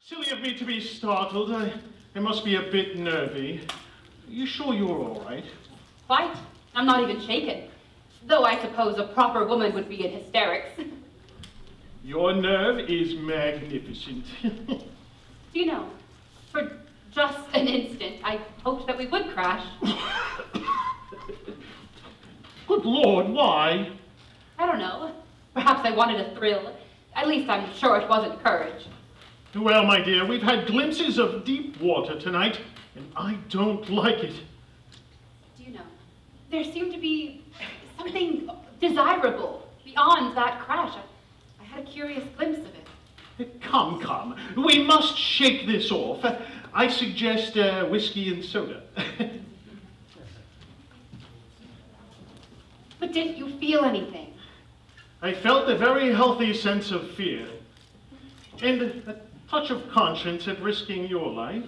Silly of me to be startled. I must be a bit nervy. You sure you're all right? Quite. I'm not even shaken. Though I suppose a proper woman would be in hysterics. Your nerve is magnificent. Do you know, for just an instant, I hoped that we would crash. Good Lord, why? I don't know. Perhaps I wanted a thrill. At least I'm sure it wasn't courage. Well, my dear, we've had glimpses of deep water tonight, and I don't like it. Do you know, there seemed to be something desirable beyond that crash. I had a curious glimpse of it. Come. We must shake this off. I suggest whiskey and soda. But didn't you feel anything? I felt a very healthy sense of fear. And a touch of conscience at risking your life.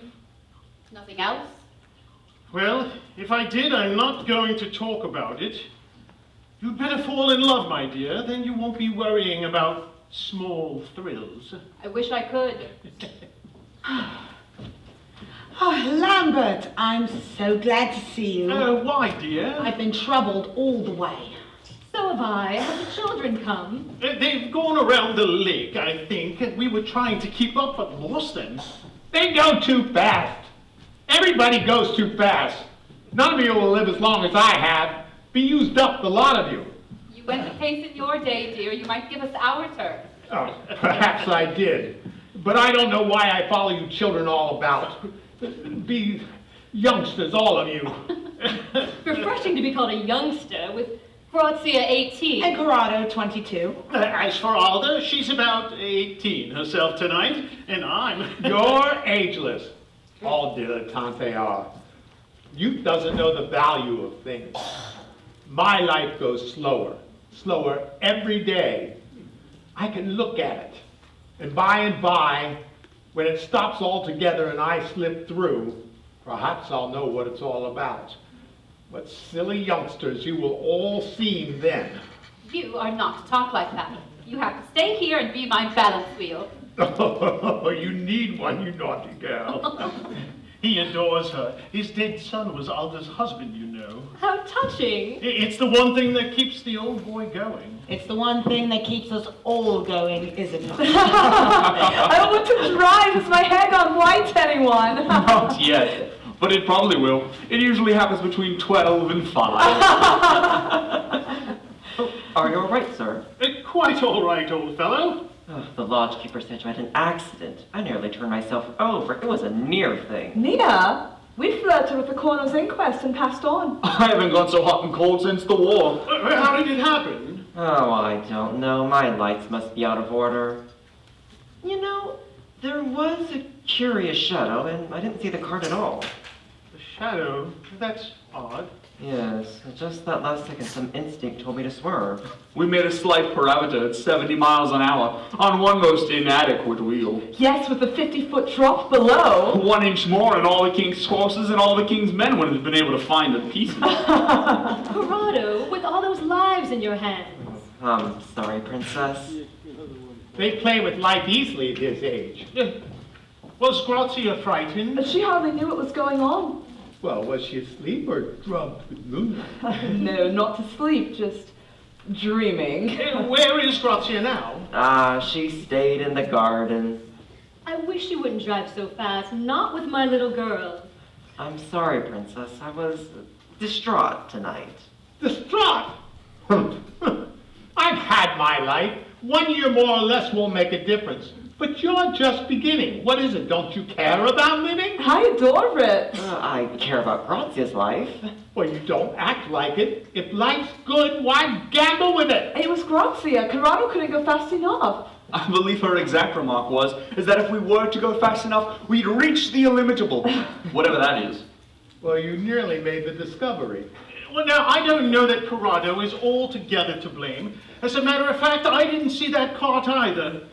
Nothing else? Well, if I did, I'm not going to talk about it. You'd better fall in love, my dear, then you won't be worrying about small thrills. I wish I could. Oh, Lambert, I'm so glad to see you. Why, dear? I've been troubled all the way. So have I. Have the children come? They've gone around the lake, I think. We were trying to keep up, but lost them. They go too fast. Everybody goes too fast. None of you will live as long as I have. Be used up, the lot of you. You went the pace in your day, dear. You might give us our turn. Oh, perhaps I did. But I don't know why I follow you children all about. Be youngsters, all of you. Refreshing to be called a youngster with Grazia 18. And Corrado, 22. As for Alda, she's about 18 herself tonight, and I'm... You're ageless. All dilettanti are. Youth doesn't know the value of things. My life goes slower every day. I can look at it, and by, when it stops altogether and I slip through, perhaps I'll know what it's all about. But silly youngsters, you will all seem then. You are not to talk like that. You have to stay here and be my balance wheel. Oh, you need one, you naughty girl. He adores her. His dead son was Alda's husband, you know. How touching. It's the one thing that keeps the old boy going. It's the one thing that keeps us all going, isn't it? I don't want to drive. Is my hair gone white, anyone? Not yet, but it probably will. It usually happens between 12 and 5. Are you all right, sir? Quite all right, old fellow. Oh, the lodgekeeper said you had an accident. I nearly turned myself over. It was a near thing. Near? We flirted with the coroner's inquest and passed on. I haven't gone so hot and cold since the war. How did it happen? Oh, I don't know. My lights must be out of order. You know, there was a curious shadow, and I didn't see the cart at all. The shadow? That's odd. Yes, just that last second, some instinct told me to swerve. We made a slight parameter at 70 miles an hour on one most inadequate wheel. Yes, with the 50-foot drop below. 1 inch more and all the king's horses and all the king's men would have been able to find the pieces. Corrado, with all those lives in your hands. I'm sorry, Princess. They play with life easily at his age. Was Grazia frightened? But she hardly knew what was going on. Well, was she asleep or drugged with moonlight? No, not to sleep, just dreaming. Where is Grazia now? She stayed in the garden. I wish you wouldn't drive so fast, not with my little girl. I'm sorry, Princess. I was distraught tonight. Distraught? I've had my life. 1 year more or less won't make a difference. But you're just beginning. What is it? Don't you care about living? I adore it. I care about Grazia's life. Well, you don't act like it. If life's good, why gamble with it? It was Grazia. Corrado couldn't go fast enough. I believe her exact remark is that if we were to go fast enough, we'd reach the illimitable. Whatever that is. Well, you nearly made the discovery. Well, now, I don't know that Corrado is altogether to blame. As a matter of fact, I didn't see that cart either.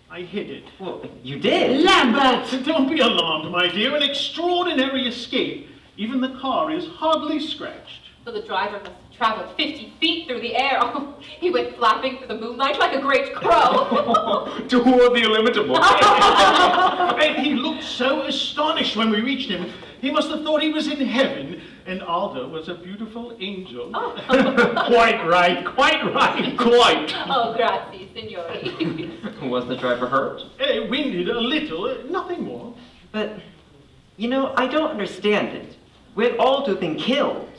I hid it. Well, you did. Lambert! Don't be alarmed, my dear. An extraordinary escape. Even the car is hardly scratched. So the driver must have traveled 50 feet through the air. Oh, he went flapping through the moonlight like a great crow. Toward the illimitable. And he looked so astonished when we reached him. He must have thought he was in heaven, and Alda was a beautiful angel. Quite right, quite right. Quite. Oh, grazie, signori. Was the driver hurt? Winded a little, nothing more. But, you know, I don't understand it. We'd all have been killed.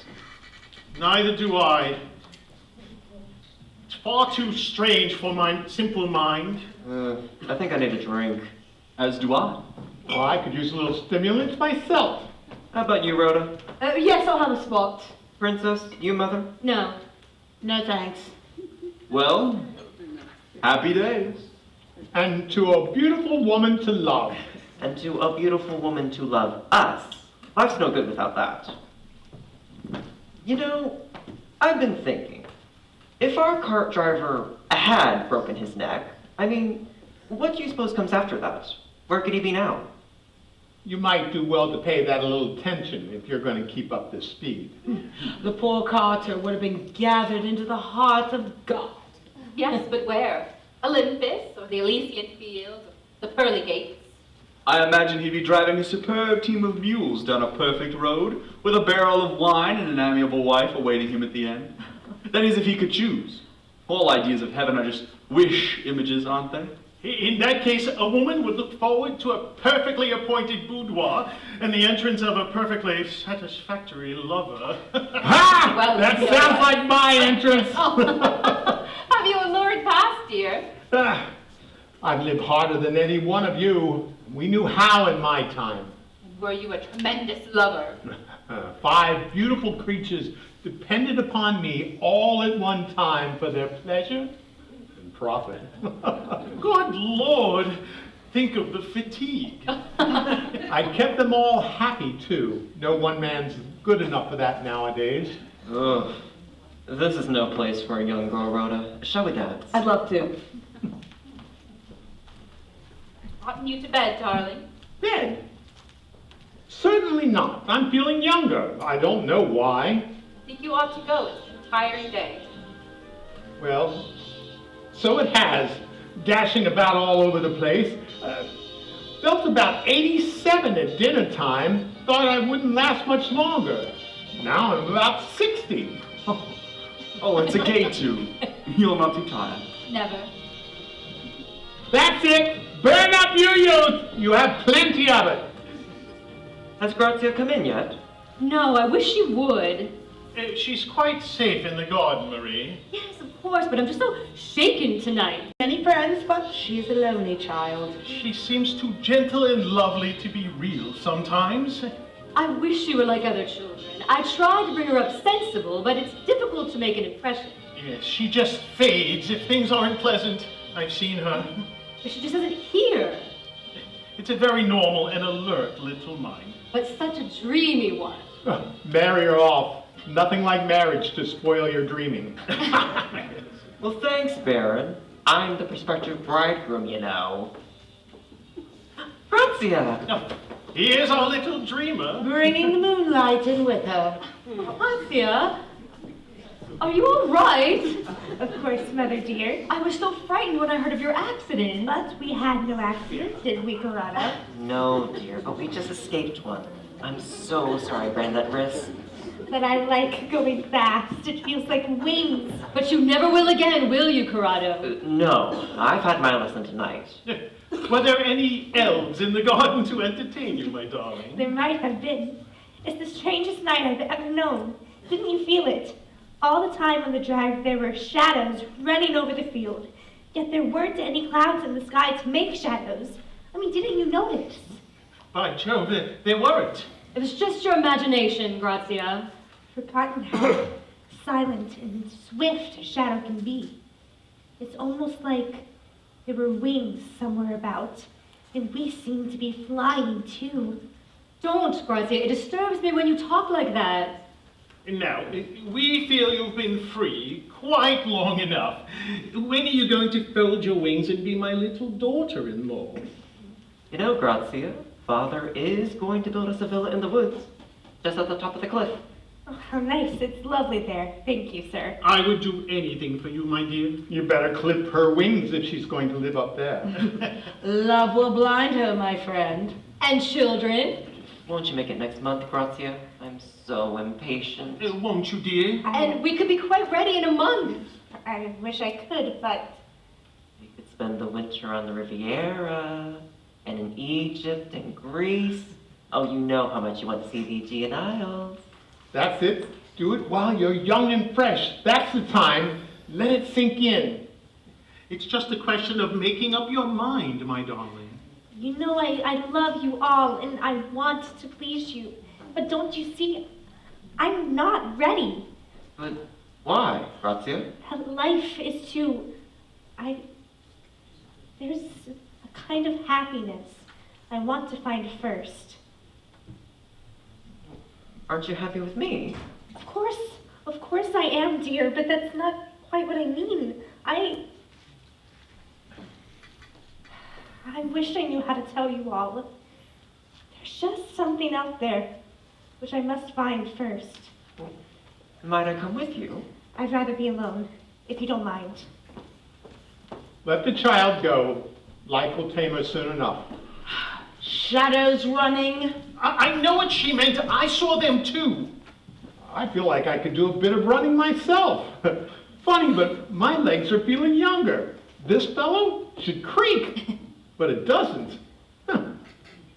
Neither do I. It's far too strange for my simple mind. I think I need a drink. As do I. Well, I could use a little stimulant myself. How about you, Rhoda? Yes, I'll have a spot. Princess, you, Mother? No. No thanks. Well, happy days. And to a beautiful woman to love. And to a beautiful woman to love us. Life's no good without that. You know, I've been thinking, if our cart driver had broken his neck, I mean, what do you suppose comes after that? Where could he be now? You might do well to pay that a little attention if you're going to keep up this speed. The poor carter would have been gathered into the heart of God. Yes, but where? Olympus, or the Elysian fields, or the pearly gates? I imagine he'd be driving a superb team of mules down a perfect road, with a barrel of wine and an amiable wife awaiting him at the end. That is, if he could choose. All ideas of heaven are just wish images, aren't they? In that case, a woman would look forward to a perfectly appointed boudoir and the entrance of a perfectly satisfactory lover. Ha! Well, That yeah. sounds like my entrance. Have you allured past, dear? I've lived harder than any one of you. We knew how in my time. Were you a tremendous lover? 5 beautiful creatures depended upon me all at one time for their pleasure and profit. Good Lord, think of the fatigue. I kept them all happy, too. No one man's good enough for that nowadays. Ugh. This is no place for a young girl, Rhoda. Shall we dance? I'd love to. Oughtn't you to bed, darling? Bed? Certainly not. I'm feeling younger. I don't know why. I think you ought to go. It's a tiring day. Well, so it has. Dashing about all over the place. Felt about 87 at dinner time. Thought I wouldn't last much longer. Now I'm about 60. Oh, it's a gay tune. You're not too tired. Never. That's it. Burn up your youth. You have plenty of it. Has Grazia come in yet? No, I wish she would. She's quite safe in the garden, Marie. Yes, of course, but I'm just so shaken tonight. Many friends, but she's a lonely child. She seems too gentle and lovely to be real sometimes. I wish she were like other children. I tried to bring her up sensible, but it's difficult to make an impression. Yes, she just fades if things aren't pleasant. I've seen her. But she just doesn't hear. It's a very normal and alert little mind. But such a dreamy one. Marry her off. Nothing like marriage to spoil your dreaming. Well, thanks, Baron. I'm the prospective bridegroom, you know. Grazia! Now, here's our little dreamer. Bringing the moonlight in with her. Grazia, are you all right? Of course, Mother dear. I was so frightened when I heard of your accident. But we had no accident, did we, Corrado? No, dear, but we just escaped one. I'm so sorry, Brandlet Riss. But I like going fast. It feels like wings. But you never will again, will you, Corrado? No, I've had my lesson tonight. Were there any elves in the garden to entertain you, my darling? There might have been. It's the strangest night I've ever known. Didn't you feel it? All the time on the drive there were shadows running over the field. Yet there weren't any clouds in the sky to make shadows. I mean, didn't you notice? By Jove, there weren't. It was just your imagination, Grazia. Forgotten how silent and swift a shadow can be. It's almost like there were wings somewhere about, and we seem to be flying too. Don't, Grazia. It disturbs me when you talk like that. Now, we feel you've been free quite long enough. When are you going to fold your wings and be my little daughter-in-law? You know, Grazia, Father is going to build us a villa in the woods, just at the top of the cliff. Oh, how nice. It's lovely there. Thank you, sir. I would do anything for you, my dear. You better clip her wings if she's going to live up there. Love will blind her, my friend. And children. Won't you make it next month, Grazia? I'm so impatient. Won't you, dear? And we could be quite ready in a month. I wish I could, but We could spend the winter on the Riviera, and in Egypt and Greece. Oh, you know how much you want to see the Aegean Isles. That's it. Do it while you're young and fresh. That's the time. Let it sink in. It's just a question of making up your mind, my darling. you know I love you all and I want to please you. But don't you see, I'm not ready. But why, Grazia? Life is too, there's a kind of happiness I want to find first. Aren't you happy with me? Of course I am, dear, but that's not quite what I mean. I wish I knew how to tell you all. There's just something out there which I must find first. Might I come with you? I'd rather be alone, if you don't mind. Let the child go. Life will tame her soon enough. Shadows running. I know what she meant. I saw them too. I feel like I could do a bit of running myself. Funny, but my legs are feeling younger. This fellow should creak, but it doesn't.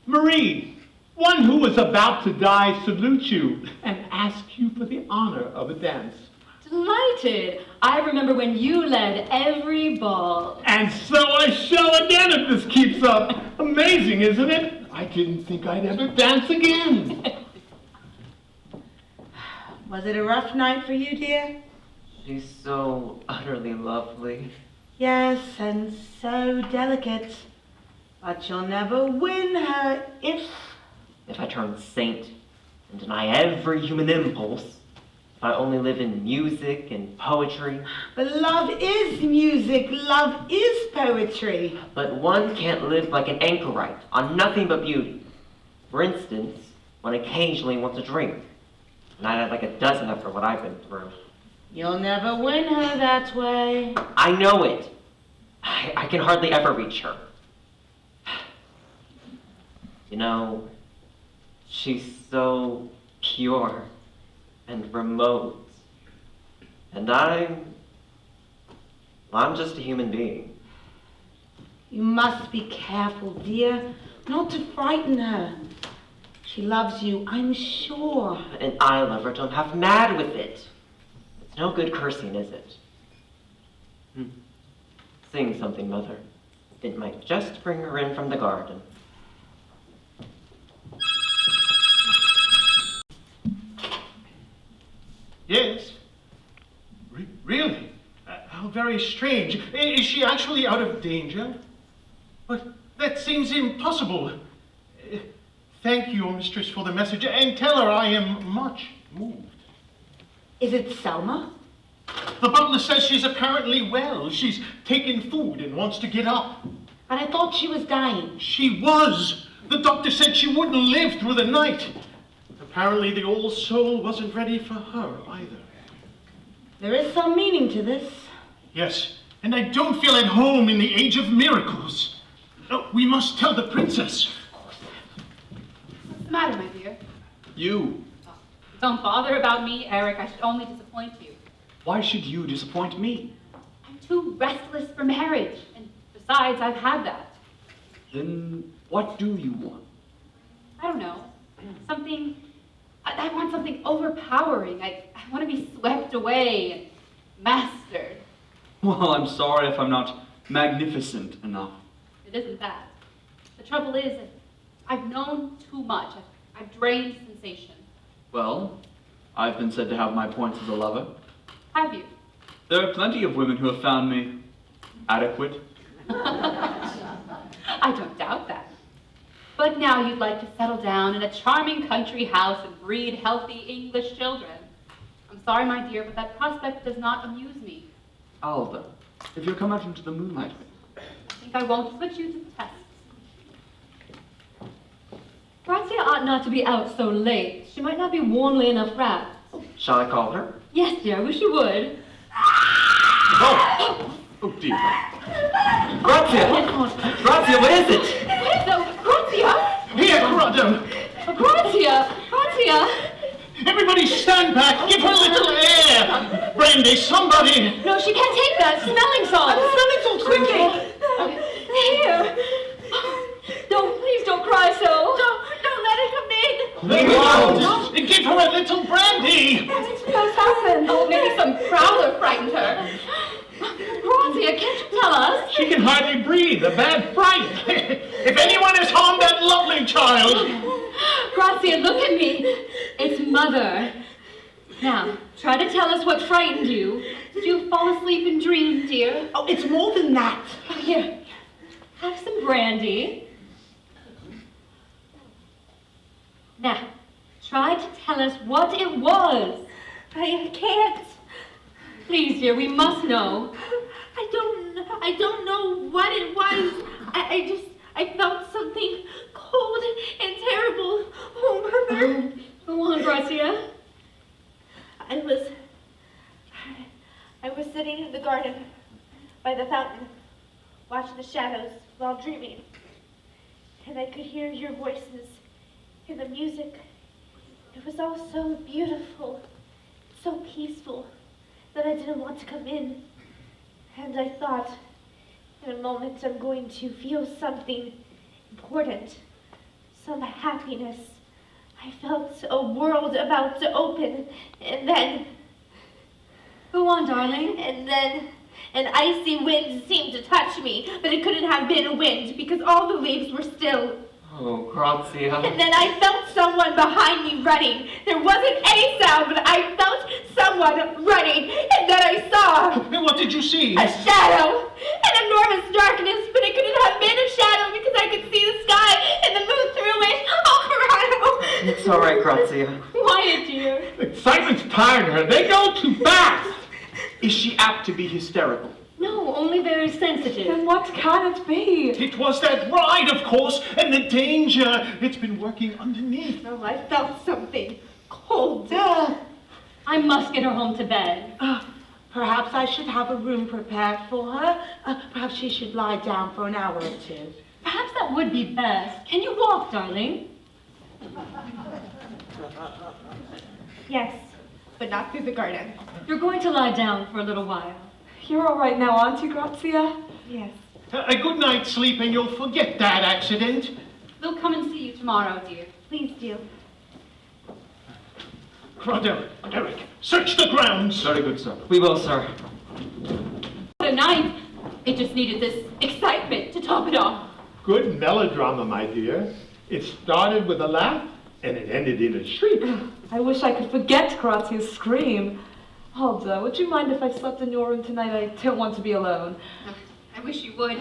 Marie, one who is about to die salutes you and asks you for the honor of a dance. Delighted. I remember when you led every ball. And so I shall again if this keeps up. Amazing, isn't it? I didn't think I'd ever dance again. Was it a rough night for you, dear? She's so utterly lovely. Yes, and so delicate. But you'll never win her if If I turn saint and deny every human impulse, if I only live in music and poetry. But love is music, love is poetry. But one can't live like an anchorite on nothing but beauty. For instance, one occasionally wants a drink. And I'd have like a dozen after what I've been through. You'll never win her that way. I know it. I can hardly ever reach her. You know, she's so pure and remote. And I'm just a human being. You must be careful, dear, not to frighten her. She loves you, I'm sure. And I love her till I'm half mad with it. It's no good cursing, is it? Sing something, Mother. It might just bring her in from the garden. Yes. Really? How very strange. Is she actually out of danger? But that seems impossible. Thank you, mistress, for the message, and tell her I am much moved. Is it Selma? The butler says she's apparently well. She's taken food and wants to get up. But I thought she was dying. She was. The doctor said she wouldn't live through the night. Apparently the old soul wasn't ready for her either. There is some meaning to this. Yes, and I don't feel at home in the age of miracles. Oh, we must tell the princess. What's the matter, my dear? You. Don't bother about me, Eric. I should only disappoint you. Why should you disappoint me? I'm too restless for marriage. And besides, I've had that. Then what do you want? I don't know. Something... I want something overpowering. I want to be swept away and mastered. Well, I'm sorry if I'm not magnificent enough. It isn't that. The trouble is that I've known too much. I've drained sensation. Well, I've been said to have my points as a lover. Have you? There are plenty of women who have found me adequate. I don't doubt that. But now you'd like to settle down in a charming country house and breed healthy English children. I'm sorry, my dear, but that prospect does not amuse me. Alva, if you'll come out into the moonlight. I think I won't put you to the test. Grazia ought not to be out so late. She might not be warmly enough wrapped. Oh, Shall I call her? Yes, dear, I wish you would. Oh! Oh, dear. Grazia! Grazia, what is it? What is that? Grazia? Here, Corrado. Grazia! Grazia! Everybody stand back. Give her a little air. Brandy, somebody. No, she can't take that. Smelling salts. Smelling salts, quickly. Here. Please don't cry so. Don't let her come in. Well, give her a little brandy. What's happened? Oh, maybe some prowler frightened her. Grazia, can't you tell us? She can hardly breathe. A bad fright. If anyone has harmed that lovely child. Grazia, look at me. It's Mother. Now, try to tell us what frightened you. Did you fall asleep and dream, dear? Oh, it's more than that. Oh, here. Have some brandy. Now, try to tell us what it was. I can't. Please, dear, we must know. I don't know what it was. I felt something cold and terrible. Oh, Mother. Go on, Grazia. I was sitting in the garden by the fountain, watching the shadows while dreaming. And I could hear your voices and the music. It was all so beautiful, so peaceful, that I didn't want to come in. And I thought, in a moment I'm going to feel something important, some happiness. I felt a world about to open, and then... Go on, darling. And then an icy wind seemed to touch me, but it couldn't have been a wind because all the leaves were still. Oh, Grazia. And then I felt someone behind me running. There wasn't any sound, but I felt someone running. And then I saw... What did you see? A shadow. An enormous darkness, but it couldn't have been a shadow because I could see the sky and the moon through it. Oh, Corrado. It's all right, Grazia. Quiet, dear. Excitement's tiring her. They go too fast. Is she apt to be hysterical? No, only very sensitive. Then what can it be? It was that ride, of course, and the danger. It's been working underneath. Oh, I felt something cold. I must get her home to bed. Perhaps I should have a room prepared for her. Perhaps she should lie down for an hour or two. Perhaps that would be best. Can you walk, darling? Yes, but not through the garden. You're going to lie down for a little while. You're all right now, aren't you, Grazia? Yes. A good night's sleep and you'll forget that accident. We'll come and see you tomorrow, dear. Please do. Corrado, Eric, search the grounds. Very good, sir. We will, sir. What a night! It just needed this excitement to top it off. Good melodrama, my dear. It started with a laugh and it ended in a shriek. I wish I could forget Grazia's scream. Hulda, would you mind if I slept in your room tonight? I don't want to be alone. I wish you would.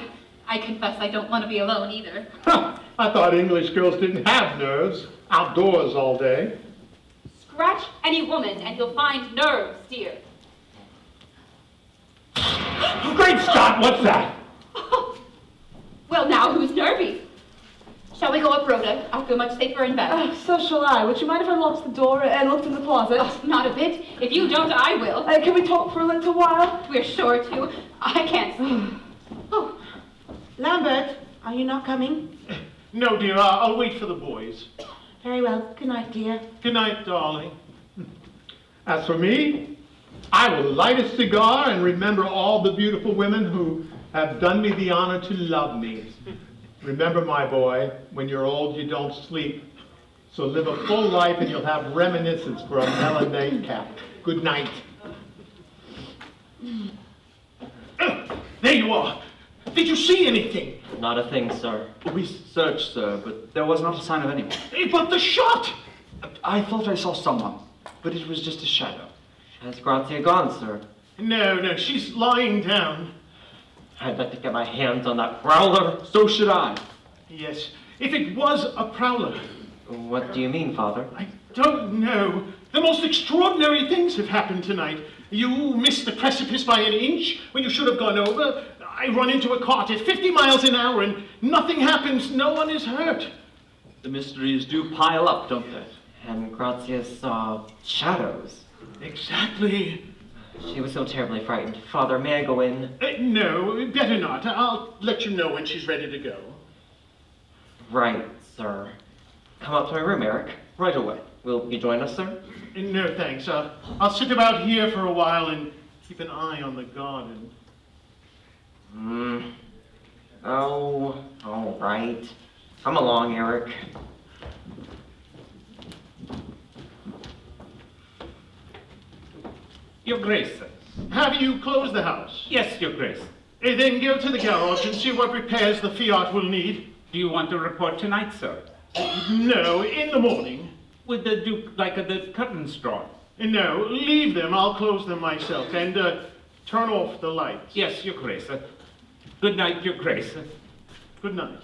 I confess I don't want to be alone either. I thought English girls didn't have nerves. Outdoors all day. Scratch any woman and you'll find nerves, dear. Great Scott, what's that? Well, now who's nervy? Shall we go up, Rhoda? I'll feel much safer in bed. So shall I. Would you mind if I locked the door and looked in the closet? Oh, not a bit. If you don't, I will. Can we talk for a little while? We're sure to. I can't sleep. Oh, Lambert, are you not coming? No, dear, I'll wait for the boys. Very well. Good night, dear. Good night, darling. As for me, I will light a cigar and remember all the beautiful women who have done me the honor to love me. Remember, my boy, when you're old, you don't sleep. So live a full life and you'll have reminiscence for a melon cap. Good night. There you are. Did you see anything? Not a thing, sir. We searched, sir, but there was not a sign of anyone. But the shot! I thought I saw someone, but it was just a shadow. Has Grazia gone, sir? No, she's lying down. I'd like to get my hands on that prowler. So should I. Yes, if it was a prowler. What do you mean, Father? I don't know. The most extraordinary things have happened tonight. You missed the precipice by an inch when you should have gone over. I run into a cart at 50 miles an hour and nothing happens. No one is hurt. The mysteries do pile up, don't they? And Grazia saw shadows. Exactly. She was so terribly frightened. Father, may I go in? No, better not. I'll let you know when she's ready to go. Right, sir. Come up to my room, Eric. Right away. Will you join us, sir? No, thanks. I'll sit about here for a while and keep an eye on the garden. Oh, all right. Come along, Eric. Your Grace. Have you closed the house? Yes, Your Grace. Then go to the garage and see what repairs the Fiat will need. Do you want to report tonight, sir? No, in the morning. With the Duke, like the curtains drawn? No, leave them. I'll close them myself. And turn off the lights. Yes, Your Grace. Good night, Your Grace. Good night.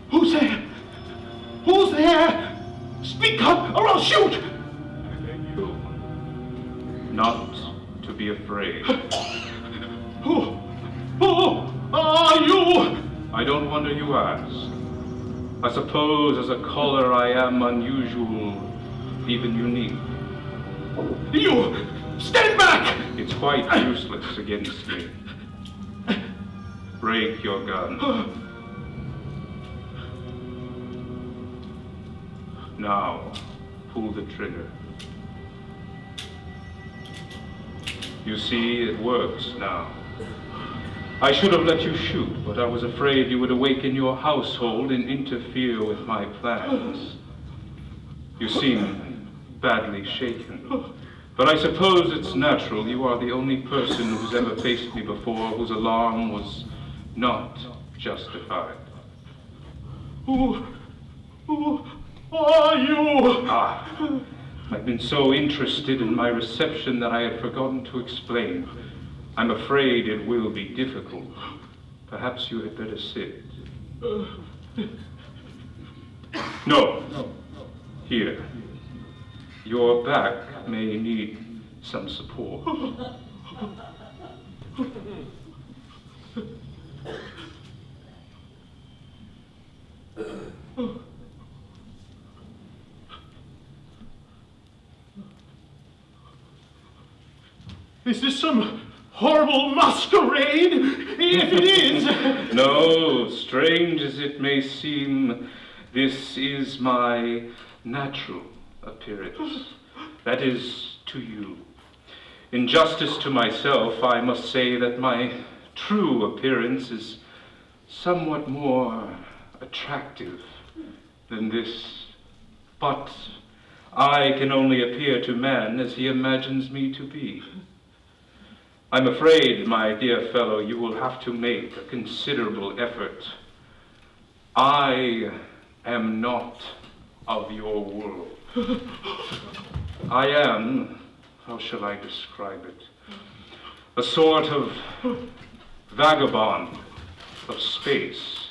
Who's there? Who's there? Speak up or I'll shoot! I beg you not to be afraid. Who are you? I don't wonder you ask. I suppose as a caller I am unusual, even unique. You! Stand back! It's quite useless against me. Break your gun. Now, pull the trigger. You see, it works now. I should have let you shoot, but I was afraid you would awaken your household and interfere with my plans. You seem badly shaken. But I suppose it's natural. You are the only person who's ever faced me before whose alarm was not justified. Who are you? I've been so interested in my reception that I had forgotten to explain. I'm afraid it will be difficult. Perhaps you had better sit. No. Here. Your back may need some support. Is this some horrible masquerade? If it is... No, strange as it may seem, this is my natural appearance. That is, to you. In justice to myself, I must say that my true appearance is somewhat more attractive than this. But I can only appear to man as he imagines me to be. I'm afraid, my dear fellow, you will have to make a considerable effort. I am not of your world. I am, how shall I describe it? A sort of vagabond of space.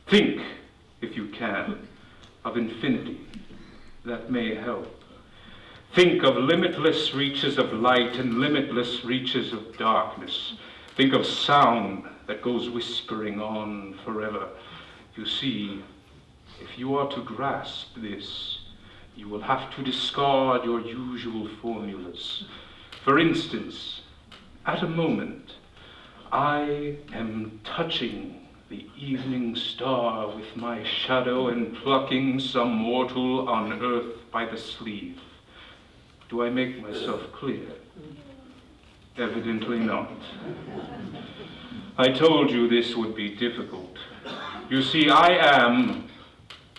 Think, if you can, of infinity. That may help. Think of limitless reaches of light and limitless reaches of darkness. Think of sound that goes whispering on forever. You see, if you are to grasp this, you will have to discard your usual formulas. For instance, at a moment, I am touching the evening star with my shadow and plucking some mortal on earth by the sleeve. Do I make myself clear? Evidently not. I told you this would be difficult. You see, I am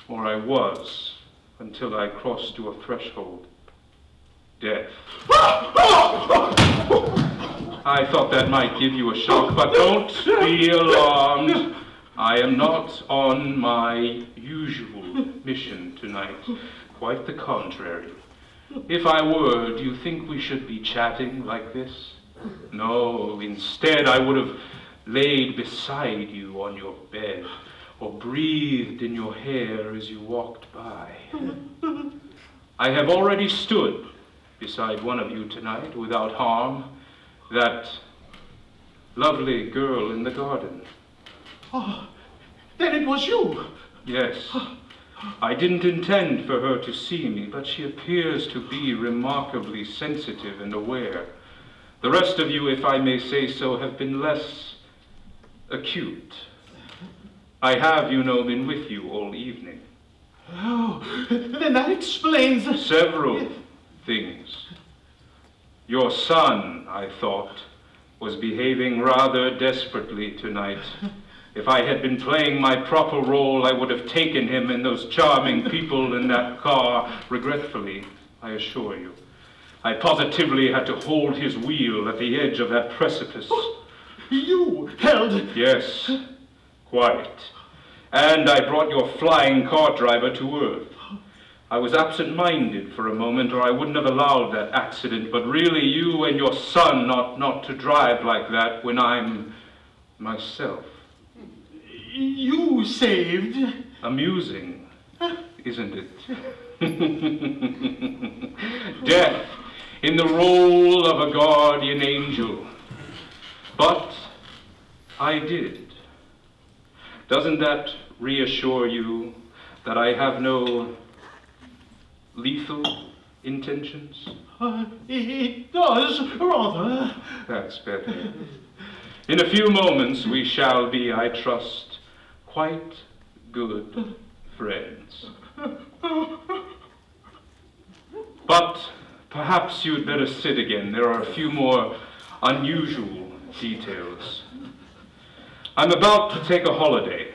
Or I was, until I crossed your threshold. Death. I thought that might give you a shock, but don't be alarmed. I am not on my usual mission tonight. Quite the contrary. If I were, do you think we should be chatting like this? No, instead I would have laid beside you on your bed, or breathed in your hair as you walked by. I have already stood beside one of you tonight without harm, that lovely girl in the garden. Oh, then it was you. Yes. I didn't intend for her to see me, but she appears to be remarkably sensitive and aware. The rest of you, if I may say so, have been less acute. I have, you know, been with you all evening. Oh, then that explains... Several things. Your son, I thought, was behaving rather desperately tonight. If I had been playing my proper role, I would have taken him and those charming people in that car. Regretfully, I assure you. I positively had to hold his wheel at the edge of that precipice. You held... Yes, quite. And I brought your flying car driver to earth. I was absent-minded for a moment, or I wouldn't have allowed that accident, but really you and your son ought not to drive like that when I'm myself. You saved... Amusing, isn't it? Death in the role of a guardian angel. But I did. Doesn't that reassure you that I have no lethal intentions? It does, rather. That's better. In a few moments we shall be, I trust, quite good friends. But perhaps you'd better sit again. There are a few more unusual details. I'm about to take a holiday.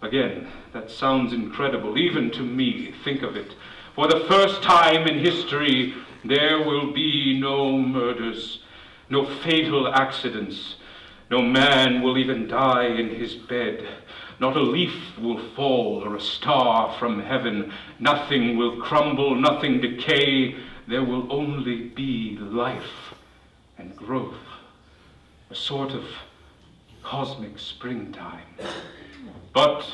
Again, that sounds incredible, even to me. Think of it. For the first time in history, there will be no murders, no fatal accidents. No man will even die in his bed. Not a leaf will fall or a star from heaven. Nothing will crumble, nothing decay. There will only be life and growth. A sort of cosmic springtime. But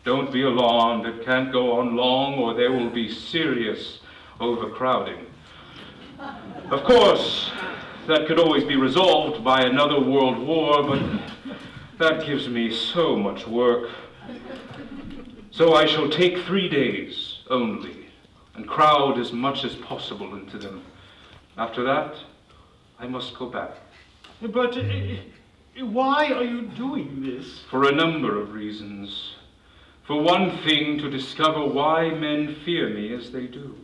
don't be alarmed, it can't go on long or there will be serious overcrowding. Of course, that could always be resolved by another world war, but that gives me so much work. So I shall take 3 days only and crowd as much as possible into them. After that, I must go back. But why are you doing this? For a number of reasons. For one thing, to discover why men fear me as they do.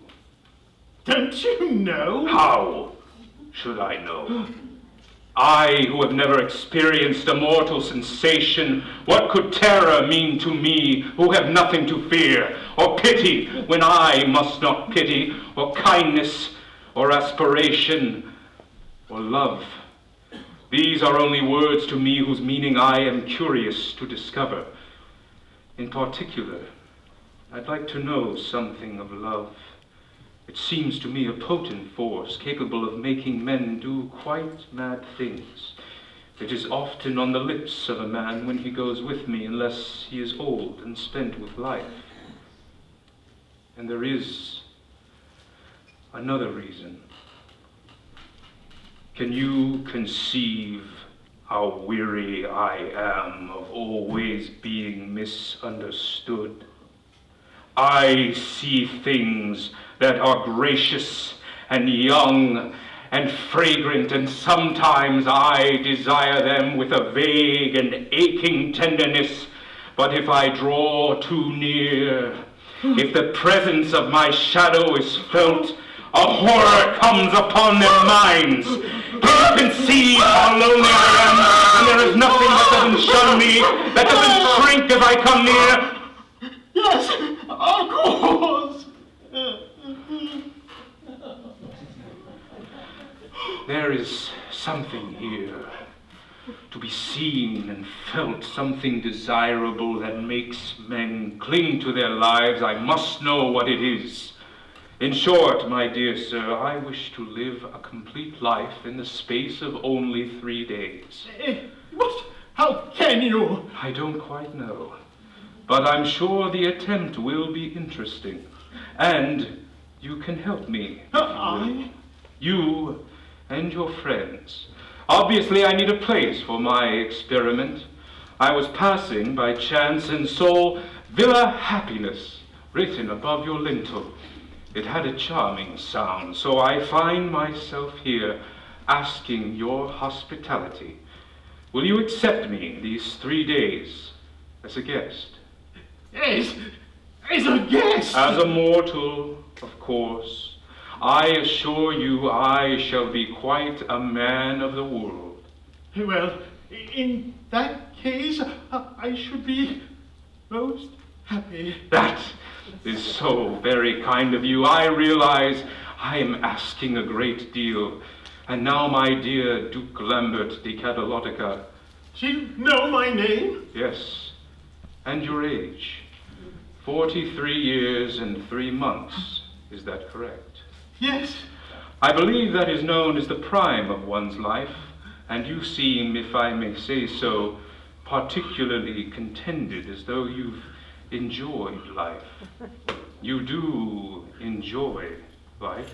Don't you know? How should I know? I, who have never experienced a mortal sensation, what could terror mean to me, who have nothing to fear, or pity when I must not pity, or kindness, or aspiration, or love? These are only words to me whose meaning I am curious to discover. In particular, I'd like to know something of love. It seems to me a potent force capable of making men do quite mad things. It is often on the lips of a man when he goes with me, unless he is old and spent with life. And there is another reason. Can you conceive how weary I am of always being misunderstood? I see things that are gracious and young and fragrant, and sometimes I desire them with a vague and aching tenderness. But if I draw too near, if the presence of my shadow is felt, a horror comes upon their minds. Can you conceive how lonely I am, and there is nothing that doesn't shun me, that doesn't shrink as I come near? Yes, Of course. There is something here to be seen and felt, something desirable that makes men cling to their lives. I must know what it is. In short, my dear sir, I wish to live a complete life in the space of only 3 days. What? How can you? I don't quite know, but I'm sure the attempt will be interesting. And you can help me. I? You and your friends. Obviously, I need a place for my experiment. I was passing by chance and saw Villa Happiness written above your lintel. It had a charming sound, so I find myself here asking your hospitality. Will you accept me these 3 days as a guest? As a guest? As a mortal, of course. I assure you I shall be quite a man of the world. Well, in that case, I should be most happy. That is so very kind of you. I realize I am asking a great deal. And now, my dear Duke Lambert de Catalotica. Do you know my name? Yes. And your age. 43 years and 3 months. Is that correct? Yes. I believe that is known as the prime of one's life, and you seem, if I may say so, particularly contented, as though you've enjoyed life. You do enjoy life?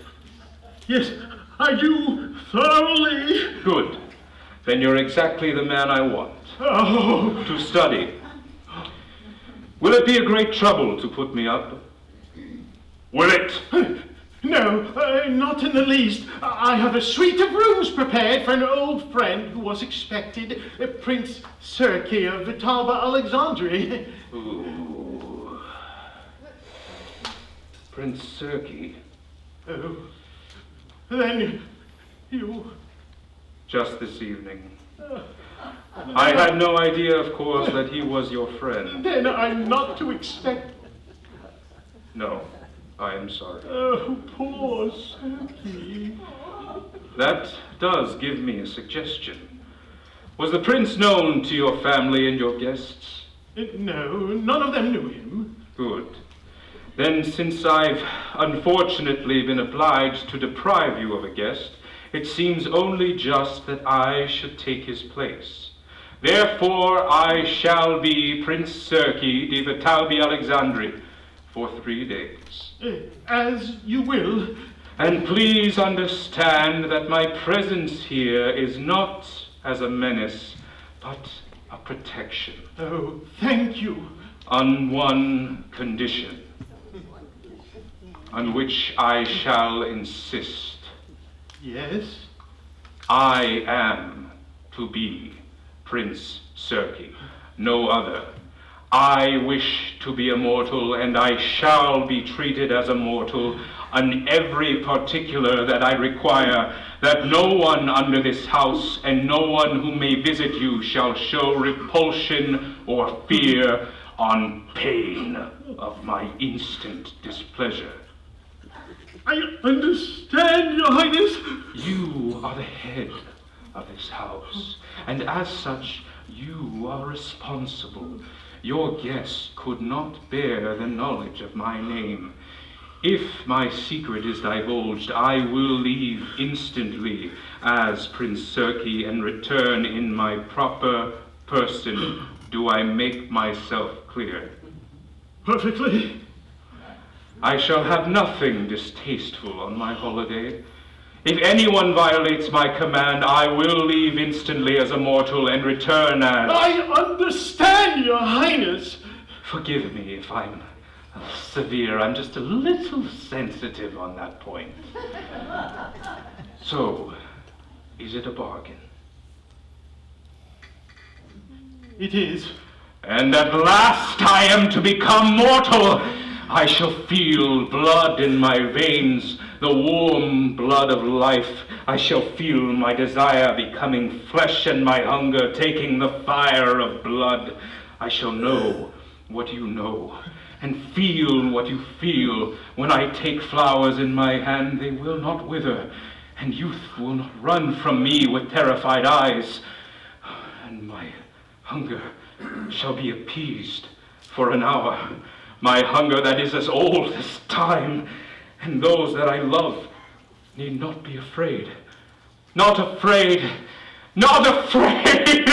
Yes, I do thoroughly. Good. Then you're exactly the man I want. Oh. To study. Will it be a great trouble to put me up? Will it? No, not in the least. I have a suite of rooms prepared for an old friend who was expected, Prince Serkey of Vitalba Alexandria. Ooh. Prince Serkey. Oh, then you... Just this evening. I had no idea, of course, that he was your friend. Then I'm not to expect... No, I am sorry. Oh, poor Serkey. That does give me a suggestion. Was the prince known to your family and your guests? No, none of them knew him. Good. Then, since I've unfortunately been obliged to deprive you of a guest, it seems only just that I should take his place. Therefore, I shall be Prince Serkey de Vitalbi Alexandri for 3 days. As you will. And please understand that my presence here is not as a menace, but a protection. Oh, thank you. On one condition, on which I shall insist. Yes? I am to be Prince Serkey, no other. I wish to be immortal, and I shall be treated as a mortal on every particular that I require, that no one under this house and no one who may visit you shall show repulsion or fear on pain of my instant displeasure. I understand, Your Highness. You are the head of this house, and as such, you are responsible. Your guests could not bear the knowledge of my name. If my secret is divulged, I will leave instantly as Prince Serkey and return in my proper person. Do I make myself clear? Perfectly. I shall have nothing distasteful on my holiday. If anyone violates my command, I will leave instantly as a mortal and return as... I understand, Your Highness. Forgive me if I'm severe. I'm just a little sensitive on that point. So, is it a bargain? It is. And at last I am to become mortal. I shall feel blood in my veins, the warm blood of life. I shall feel my desire becoming flesh and my hunger taking the fire of blood. I shall know what you know, and feel what you feel. When I take flowers in my hand, they will not wither, and youth will not run from me with terrified eyes. And my hunger shall be appeased for an hour, my hunger that is as old as time, and those that I love need not be afraid. Not afraid! Not afraid!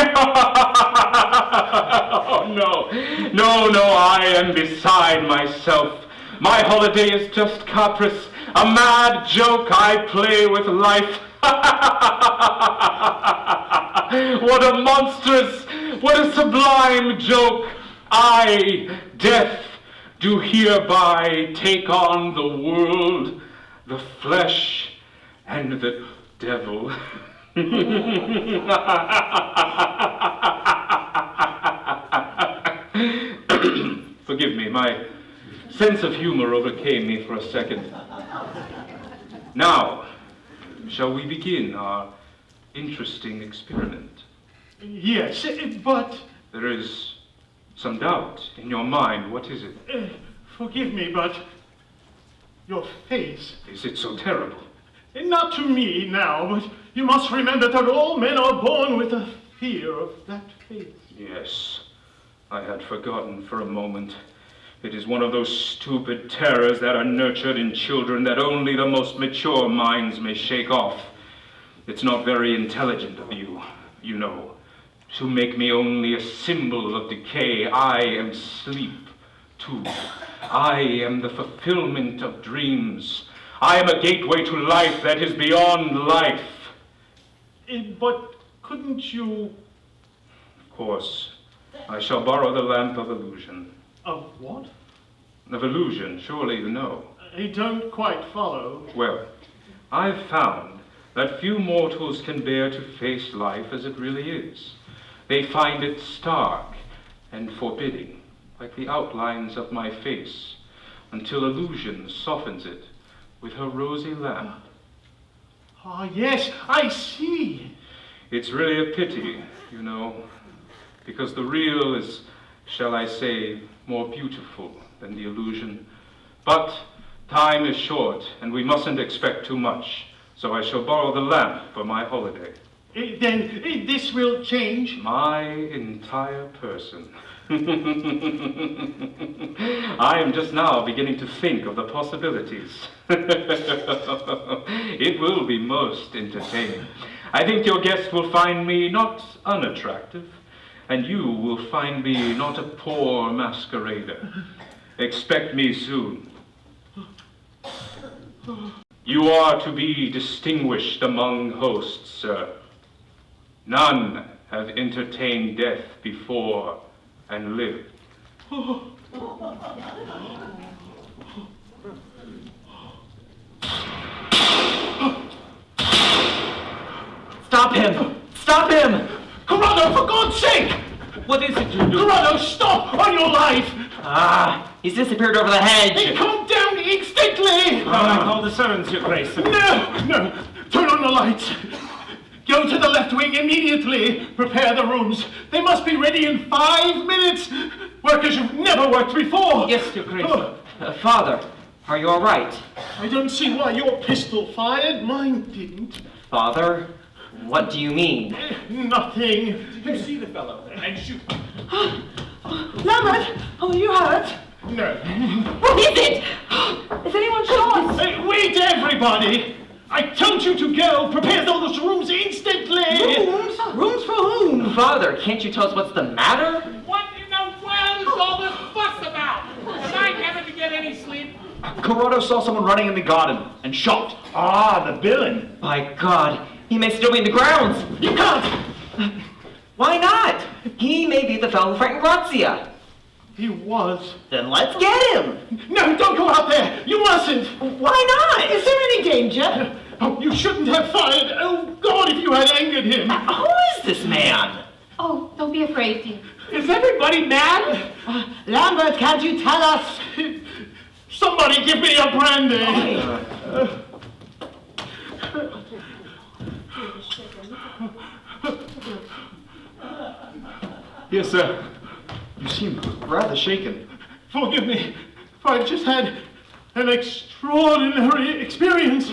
Oh, no, I am beside myself. My holiday is just caprice, a mad joke I play with life. What a monstrous, what a sublime joke. I, Death, do hereby take on the world, the flesh, and the devil. Forgive me, my sense of humor overcame me for a second. Now, shall we begin our interesting experiment? Yes, but... There is some doubt in your mind. What is it? Forgive me, but... your face... Is it so terrible? Not to me now, but you must remember that all men are born with a fear of that face. Yes, I had forgotten for a moment. It is one of those stupid terrors that are nurtured in children that only the most mature minds may shake off. It's not very intelligent of you, you know, to make me only a symbol of decay. I am sleep, too. I am the fulfillment of dreams. I am a gateway to life that is beyond life. But couldn't you... Of course, I shall borrow the lamp of illusion. Of what? Of illusion, surely you know. I don't quite follow. Well, I've found that few mortals can bear to face life as it really is. They find it stark and forbidding, like the outlines of my face, until illusion softens it with her rosy lamp. Ah, yes, I see. It's really a pity, you know, because the real is, shall I say, more beautiful than the illusion. But time is short, and we mustn't expect too much, so I shall borrow the lamp for my holiday. Then this will change? My entire person. I am just now beginning to think of the possibilities. It will be most entertaining. I think your guest will find me not unattractive, and you will find me not a poor masquerader. Expect me soon. You are to be distinguished among hosts, sir. None have entertained death before and lived. Stop him! Stop him! Corrado, for God's sake! What is it you do? Corrado, stop on your life! Ah, he's disappeared over the hedge. Hey, come down instantly! I call the servants, Your Grace. No! Turn on the lights! Go to the left wing immediately! Prepare the rooms. They must be ready in 5 minutes! Workers who've never worked before! Yes, Your Grace. Father, are you all right? I don't see why your pistol fired. Mine didn't. Father, what do you mean? Nothing. Did you see the fellow? And shoot. Lambert! Oh, you hurt? No. What is it? Is anyone shot? Hey, wait, everybody! I told you to go! Prepare those rooms instantly! Rooms? Rooms for whom? Father, can't you tell us what's the matter? What in the world is all this fuss about? Am I never to get any sleep? Corrado saw someone running in the garden and shot. Ah, the villain. By God, he may still be in the grounds. You can't! Why not? He may be the fellow who frightened Grazia. He was. Then let's get him. No, don't go out there! You mustn't! Why not? Is there any danger? Oh, you shouldn't have fired! Oh, God, if you had angered him! Who is this man? Oh, don't be afraid, dear. Is everybody mad? Lambert, can't you tell us? Somebody give me a brandy! Yes, sir. You seem rather shaken. Forgive me, for I've just had an extraordinary experience.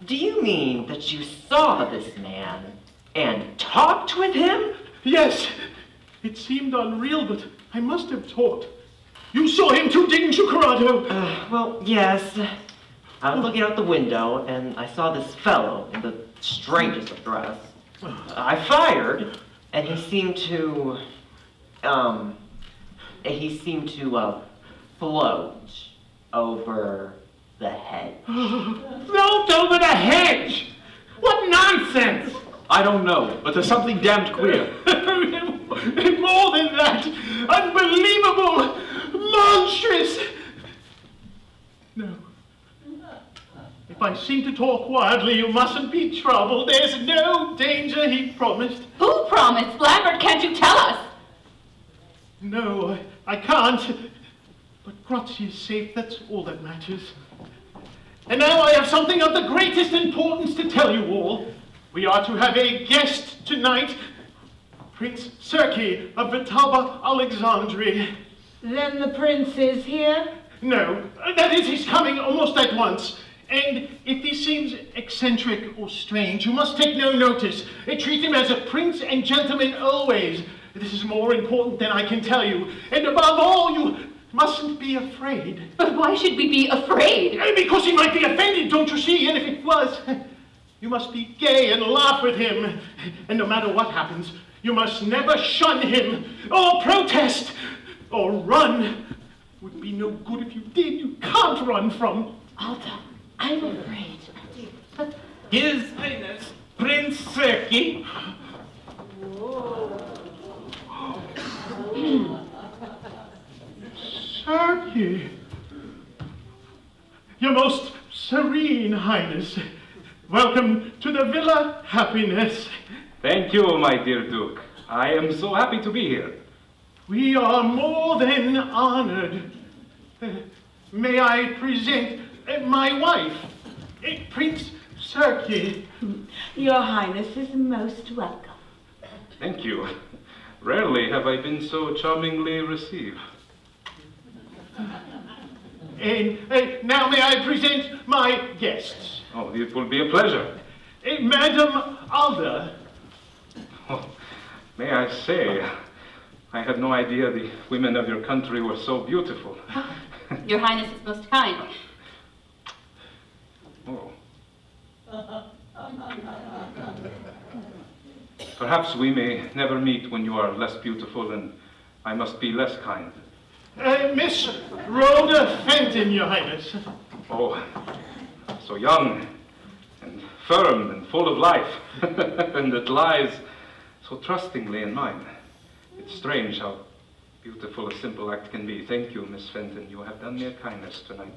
Do you mean that you saw this man and talked with him? Yes, it seemed unreal, but I must have talked. You saw him too, didn't you, Corrado? Well, yes. I was looking out the window and I saw this fellow in the strangest of dress. I fired, and he seemed to float over the hedge. Float over the hedge! What nonsense! I don't know, but there's something damned queer. More than that, unbelievable, monstrous. No. If I seem to talk wildly, you mustn't be troubled. There's no danger, he promised. Who promised? Lambert, can't you tell us? No, I can't. But Grazia is safe, that's all that matters. And now I have something of the greatest importance to tell you all. We are to have a guest tonight, Prince Serkey of Vitaba Alexandria. Then the prince is here? No, that is, he's coming almost at once. And if he seems eccentric or strange, you must take no notice. Treat him as a prince and gentleman always. This is more important than I can tell you. And above all, you mustn't be afraid. But why should we be afraid? Because he might be offended, don't you see? And if it was, you must be gay and laugh with him. And no matter what happens, you must never shun him, or protest, or run. Would be no good if you did. You can't run from. Alta, I'm afraid. His Highness, Prince Serkey. Serkey. Your most serene highness. Welcome to the Villa Happiness. Thank you, my dear Duke. I am so happy to be here. We are more than honored. May I present my wife, Prince Serkey. Your Highness is most welcome. Thank you. Rarely have I been so charmingly received. And now may I present my guests. Oh, it will be a pleasure. Madam Alda. Oh, may I say, I had no idea the women of your country were so beautiful. Your Highness is most kind. Oh. Perhaps we may never meet when you are less beautiful and I must be less kind. Miss Rhoda Fenton, Your Highness. Oh, so young and firm and full of life, and it lies so trustingly in mine. It's strange how beautiful a simple act can be. Thank you, Miss Fenton. You have done me a kindness tonight.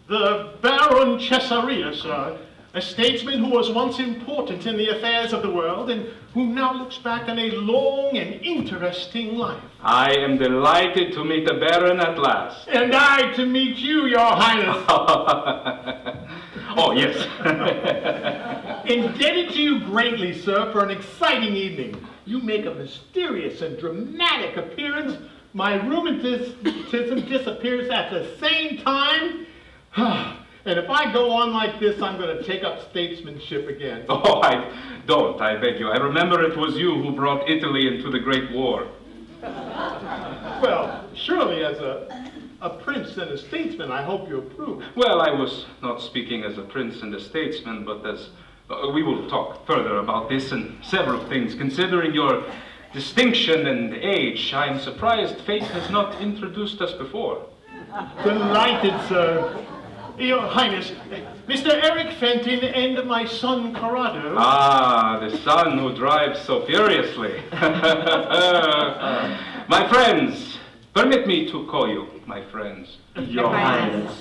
The Baron Cesaria, sir. A statesman who was once important in the affairs of the world and who now looks back on a long and interesting life. I am delighted to meet the Baron at last. And I to meet you, Your Highness. Oh, yes. Indebted to you greatly, sir, for an exciting evening. You make a mysterious and dramatic appearance. My rheumatism disappears at the same time. And if I go on like this, I'm going to take up statesmanship again. Oh, I don't, I beg you. I remember it was you who brought Italy into the Great War. Well, surely as a prince and a statesman, I hope you approve. Well, I was not speaking as a prince and a statesman, but as... we will talk further about this and several things. Considering your distinction and age, I am surprised fate has not introduced us before. Delighted, sir. Your Highness, Mr. Eric Fenton and my son Corrado. Ah, the son who drives so furiously. My friends, permit me to call you my friends. Your Highness.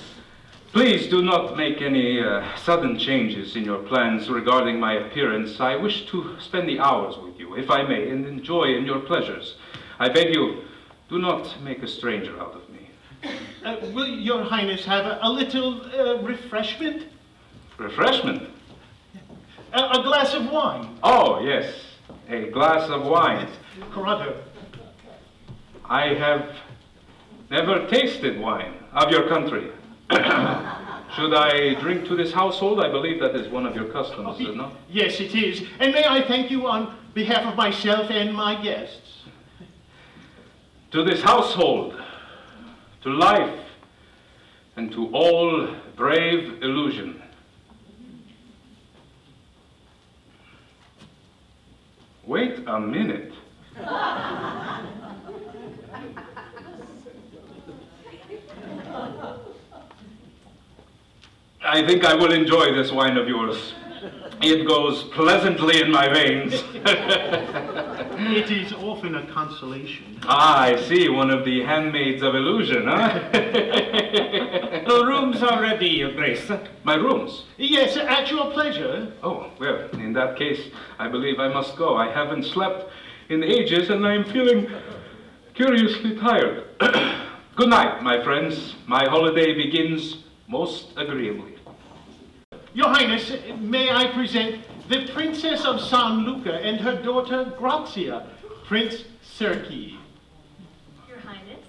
Please do not make any sudden changes in your plans regarding my appearance. I wish to spend the hours with you, if I may, and enjoy in your pleasures. I beg you, do not make a stranger out of me. Will Your Highness have a little refreshment? Refreshment? A glass of wine. Oh, yes, a glass of wine. Corrado. I have Never tasted wine of your country. Should I drink to this household? I believe that is one of your customs, is it not? Yes, it is. And may I thank you on behalf of myself and my guests? To this household, to life, and to all brave illusion. Wait a minute. I think I will enjoy this wine of yours. It goes pleasantly in my veins. It is often a consolation. Ah, I see. One of the handmaids of illusion, huh? The rooms are ready, Your Grace. My rooms? Yes, at your pleasure. Oh, well, in that case, I believe I must go. I haven't slept in ages, and I'm feeling curiously tired. Good night, my friends. My holiday begins most agreeably. Your Highness, may I present the Princess of San Luca and her daughter Grazia, Prince Serki. Your Highness.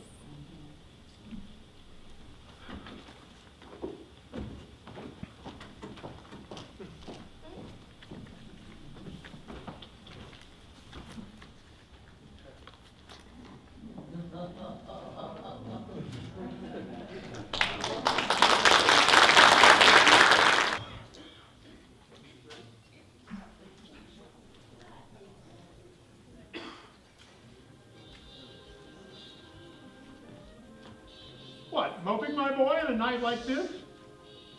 What, moping, my boy, on a night like this?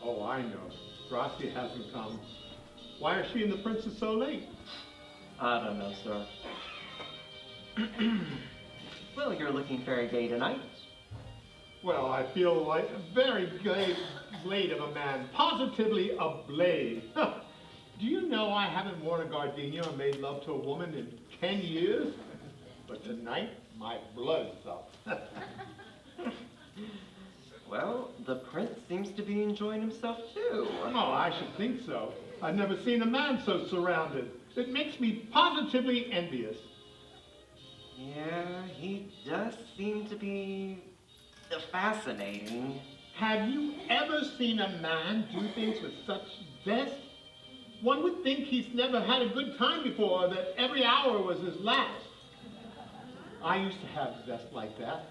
Oh, I know. Grazia hasn't come. Why is she and the princess so late? I don't know, sir. Well, you're looking very gay tonight. Well, I feel like a very gay blade of a man. Positively a blade. Do you know I haven't worn a gardenia or made love to a woman in 10 years? But tonight, my blood's up. Well, the prince seems to be enjoying himself too. Oh, I should think so. I've never seen a man so surrounded. It makes me positively envious. Yeah, he does seem to be fascinating. Have you ever seen a man do things with such zest? One would think he's never had a good time before, or that every hour was his last. I used to have zest like that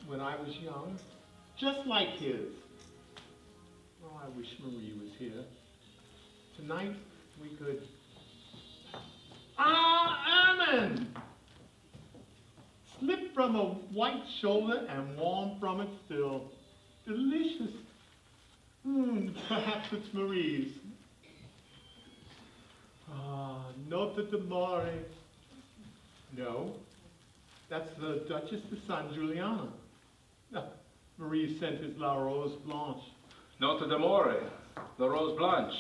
when I was young, just like his. Oh, I wish Marie was here. Tonight, we could... Ermine! Slip from a white shoulder and warm from it still. Delicious. Perhaps it's Marie's. Nota d'amore. No, that's the Duchess de San Giuliano. Marie sent his La Rose Blanche. Nota d'amore, the Rose Blanche.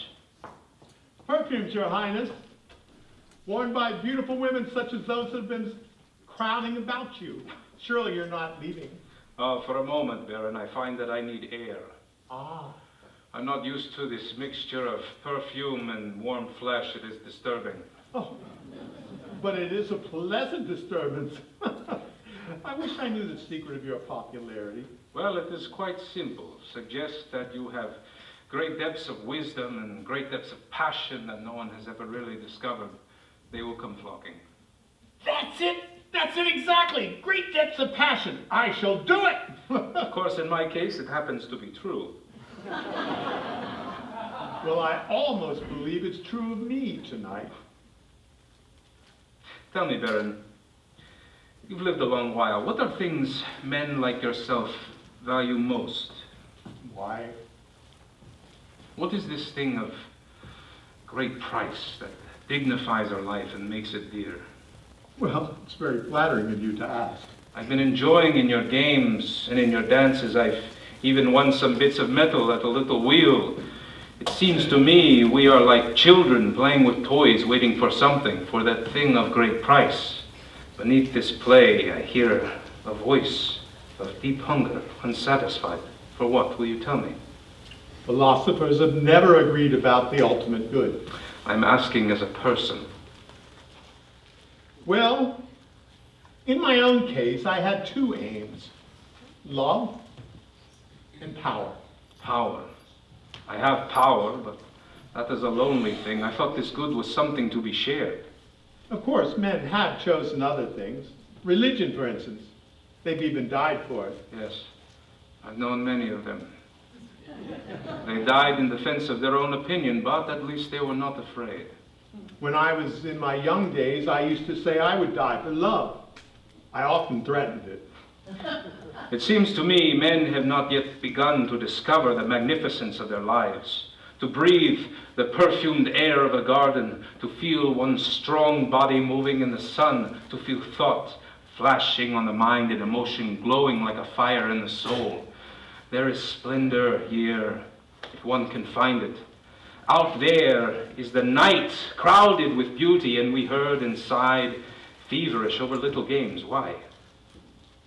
Perfumes, Your Highness, worn by beautiful women such as those that have been crowding about you. Surely you're not leaving. For a moment, Baron, I find that I need air. Ah. I'm not used to this mixture of perfume and warm flesh. It is disturbing. Oh, but it is a pleasant disturbance. I wish I knew the secret of your popularity. Well, it is quite simple. Suggest that you have great depths of wisdom and great depths of passion that no one has ever really discovered. They will come flocking. That's it! That's it exactly! Great depths of passion. I shall do it! Of course, in my case, it happens to be true. Well, I almost believe it's true of me tonight. Tell me, Baron, you've lived a long while. What are things men like yourself value most? Why? What is this thing of great price that dignifies our life and makes it dear? Well, it's very flattering of you to ask. I've been enjoying in your games and in your dances. I've even won some bits of metal at a little wheel. It seems to me we are like children playing with toys, waiting for something, for that thing of great price. Beneath this play, I hear a voice of deep hunger, unsatisfied. For what, will you tell me? Philosophers have never agreed about the ultimate good. I'm asking as a person. Well, in my own case, I had two aims. Love and power. Power. I have power, but that is a lonely thing. I thought this good was something to be shared. Of course, men have chosen other things. Religion, for instance. They've even died for it. Yes, I've known many of them. They died in defense of their own opinion, but at least they were not afraid. When I was in my young days, I used to say I would die for love. I often threatened it. It seems to me men have not yet begun to discover the magnificence of their lives, to breathe the perfumed air of a garden, to feel one's strong body moving in the sun, to feel thought flashing on the mind and emotion glowing like a fire in the soul. There is splendor here, if one can find it. Out there is the night, crowded with beauty, and we herd inside, feverish over little games. Why?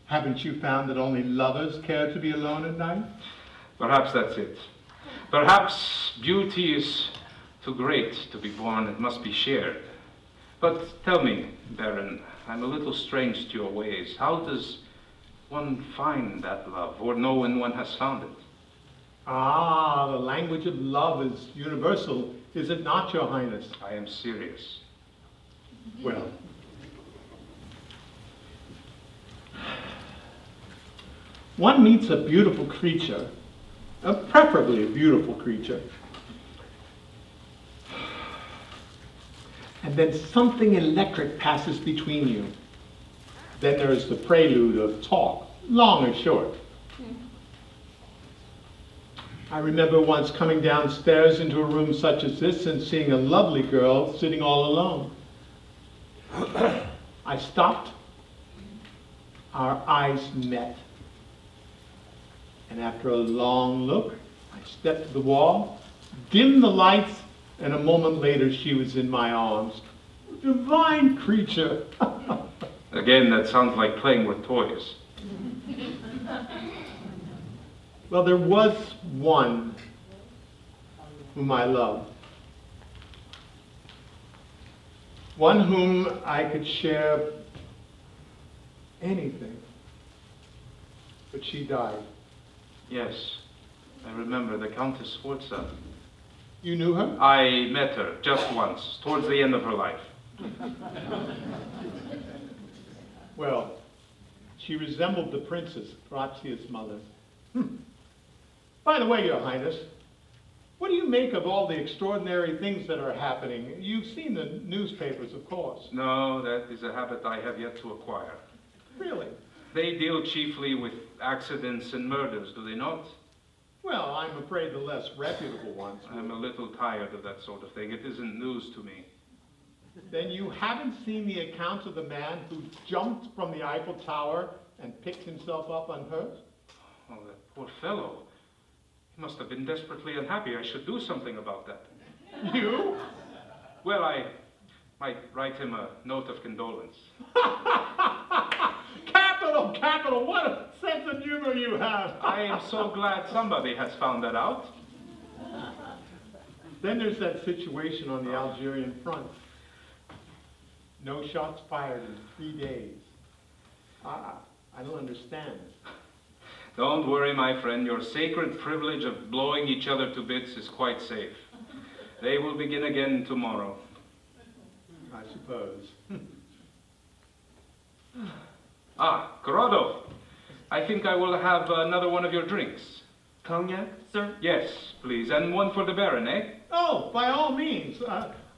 Haven't you found that only lovers care to be alone at night? Perhaps that's it. Perhaps beauty is too great to be born. It must be shared. But tell me, Baron, I'm a little strange to your ways. How does one find that love, or know when one has found it? Ah, the language of love is universal, is it not, Your Highness? I am serious. Well, one meets a beautiful creature, preferably a beautiful creature, and then something electric passes between you. Then there is the prelude of talk, long or short. I remember once coming downstairs into a room such as this and seeing a lovely girl sitting all alone. I stopped. Our eyes met. And after a long look, I stepped to the wall, dimmed the lights, and a moment later she was in my arms. Divine creature. Again, that sounds like playing with toys. Well, there was one whom I loved. One whom I could share anything. But she died. Yes, I remember the Countess Sforza. You knew her? I met her just once, towards the end of her life. Well, she resembled the princess, Grazia's mother. By the way, Your Highness, what do you make of all the extraordinary things that are happening? You've seen the newspapers, of course. No, that is a habit I have yet to acquire. Really? They deal chiefly with accidents and murders, do they not? Well, I'm afraid the less reputable ones. I'm a little tired of that sort of thing. It isn't news to me. Then you haven't seen the account of the man who jumped from the Eiffel Tower and picked himself up unhurt? Oh, that poor fellow. He must have been desperately unhappy. I should do something about that. You? Well, I might write him a note of condolence. Capital, capital! What a sense of humor you have! I am so glad somebody has found that out. Then there's that situation on the Algerian front. No shots fired in 3 days. I don't understand. Don't worry, my friend. Your sacred privilege of blowing each other to bits is quite safe. They will begin again tomorrow. I suppose. Corrado, I think I will have another one of your drinks. Cognac, sir? Yes, please. And one for the Baron, eh? Oh, by all means.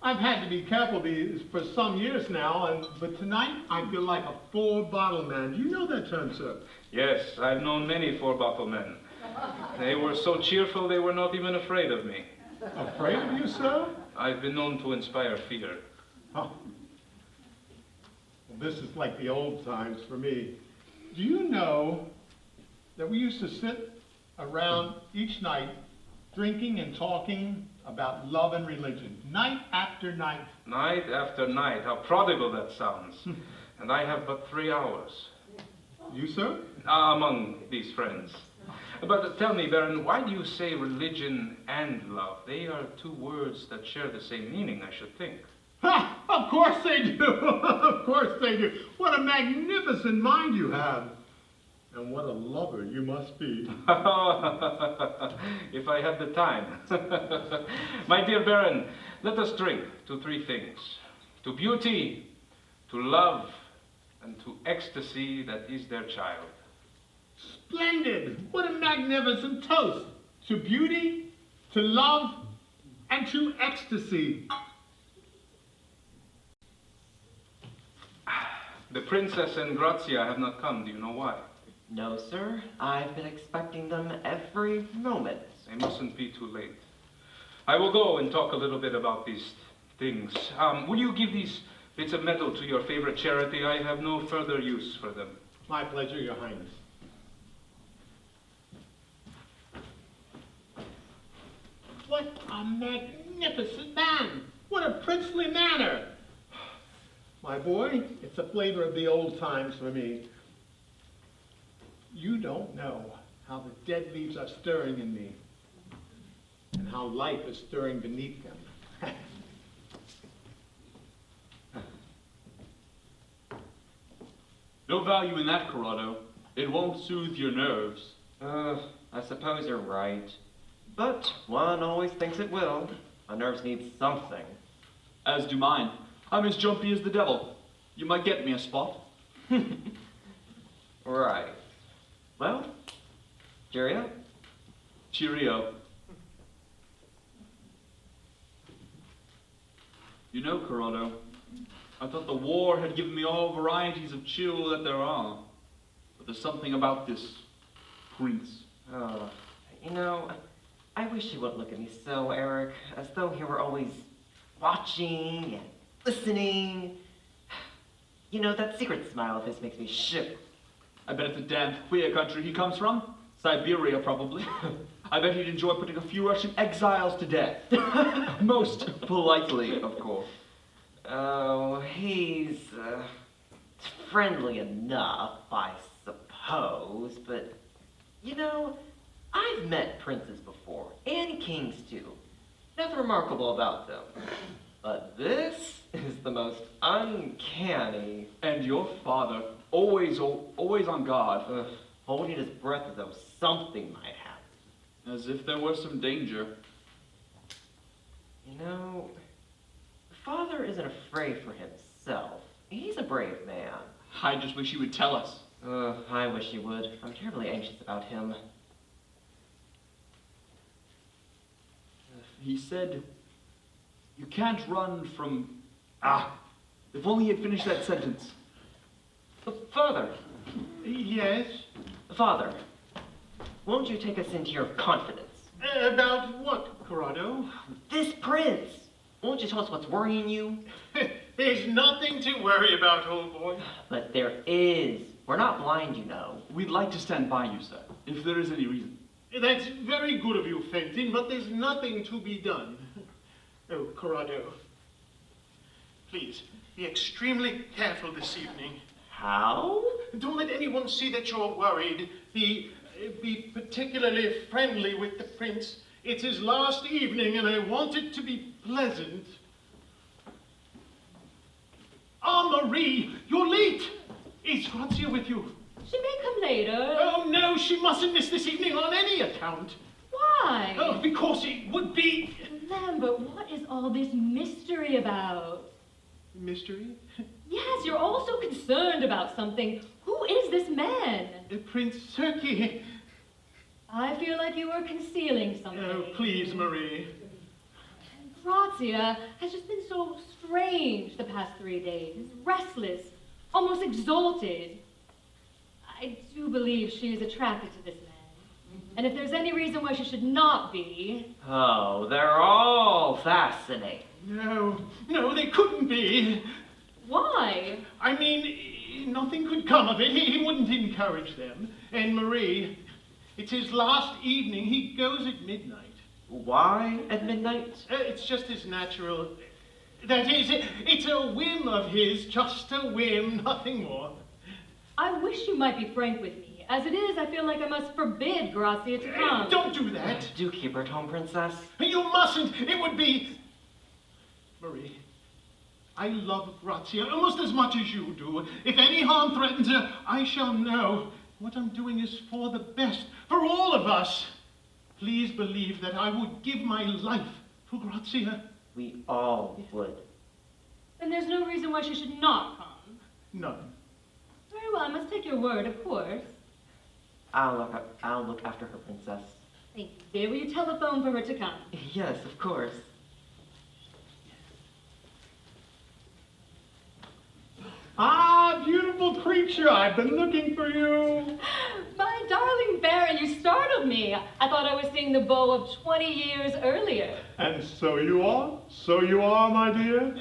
I've had to be careful for some years now, but tonight I feel like a 4-bottle man. Do you know that term, sir? Yes, I've known many 4-bottle men. They were so cheerful they were not even afraid of me. Afraid of you, sir? I've been known to inspire fear. Oh. Well, this is like the old times for me. Do you know that we used to sit around each night drinking and talking about love and religion, night after night? Night after night. How prodigal that sounds. And I have but 3 hours. You, sir? Among these friends. But tell me, Baron, why do you say religion and love? They are 2 words that share the same meaning, I should think. Ha! Of course they do! Of course they do! What a magnificent mind you have! And what a lover you must be. If I had the time. My dear Baron, let us drink to three things. To beauty, to love, and to ecstasy that is their child. Splendid! What a magnificent toast! To beauty, to love, and to ecstasy. The princess and Grazia have not come. Do you know why? No, sir. I've been expecting them every moment. They mustn't be too late. I will go and talk a little bit about these things. Will you give these bits of metal to your favorite charity? I have no further use for them. My pleasure, Your Highness. What a magnificent man! What a princely manner! My boy, it's the flavor of the old times for me. You don't know how the dead leaves are stirring in me, and how life is stirring beneath them. No value in that, Corrado. It won't soothe your nerves. I suppose you're right. But one always thinks it will. My nerves need something. As do mine. I'm as jumpy as the devil. You might get me a spot. Right. Well, cheerio. Cheerio. You know, Corrado, I thought the war had given me all varieties of chill that there are. But there's something about this prince. Oh, you know, I wish you wouldn't look at me so, Eric, as though he were always watching and listening. You know, that secret smile of his makes me shiver. I bet it's a damn queer country he comes from. Siberia, probably. I bet he'd enjoy putting a few Russian exiles to death. Most politely, of course. Oh, he's friendly enough, I suppose, but, you know, I've met princes before, and kings too. Nothing remarkable about them. But this is the most uncanny. And your father, always on guard. Holding his breath as though something might happen. As if there were some danger. You know, father isn't afraid for himself. He's a brave man. I just wish he would tell us. I wish he would. I'm terribly anxious about him. He said, you can't run from... if only he had finished that sentence. Father. Yes? Father, won't you take us into your confidence? About what, Corrado? This prince. Won't you tell us what's worrying you? There's nothing to worry about, old boy. But there is. We're not blind, you know. We'd like to stand by you, sir, if there is any reason. That's very good of you, Fenton, but there's nothing to be done. Oh, Corrado, please, be extremely careful this evening. How? Don't let anyone see that you're worried. Be particularly friendly with the prince. It's his last evening, and I want it to be pleasant. Ah, Marie, you're late. Is Grazia with you? She may come later. Oh, no, she mustn't miss this evening on any account. Why? Oh, because it would be... Lambert, what is all this mystery about? Mystery? Yes, you're also concerned about something. Who is this man? Prince Turkey. I feel like you were concealing something. Oh, please, Marie. Grazia has just been so strange the past 3 days. Restless, almost exalted. I do believe she is attracted to this man. And if there's any reason why she should not be... Oh, they're all fascinating. No, they couldn't be. Why? I mean, nothing could come of it. He wouldn't encourage them. And Marie, it's his last evening. He goes at midnight. Why at midnight? It's just his natural... That is, it's a whim of his, just a whim, nothing more. I wish you might be frank with me. As it is, I feel like I must forbid Grazia to come. Don't do that. Do keep her at home, princess. You mustn't. It would be... Marie, I love Grazia almost as much as you do. If any harm threatens her, I shall know. what I'm doing is for the best, for all of us. Please believe that I would give my life for Grazia. We all would. Then there's no reason why she should not come. None. Very well, I must take your word, of course. I'll look after her, princess. Thank you, dear. Will you telephone for her to come? Yes, of course. Ah, beautiful creature, I've been looking for you. My darling Baron, you startled me. I thought I was seeing the beau of 20 years earlier. And so you are, my dear.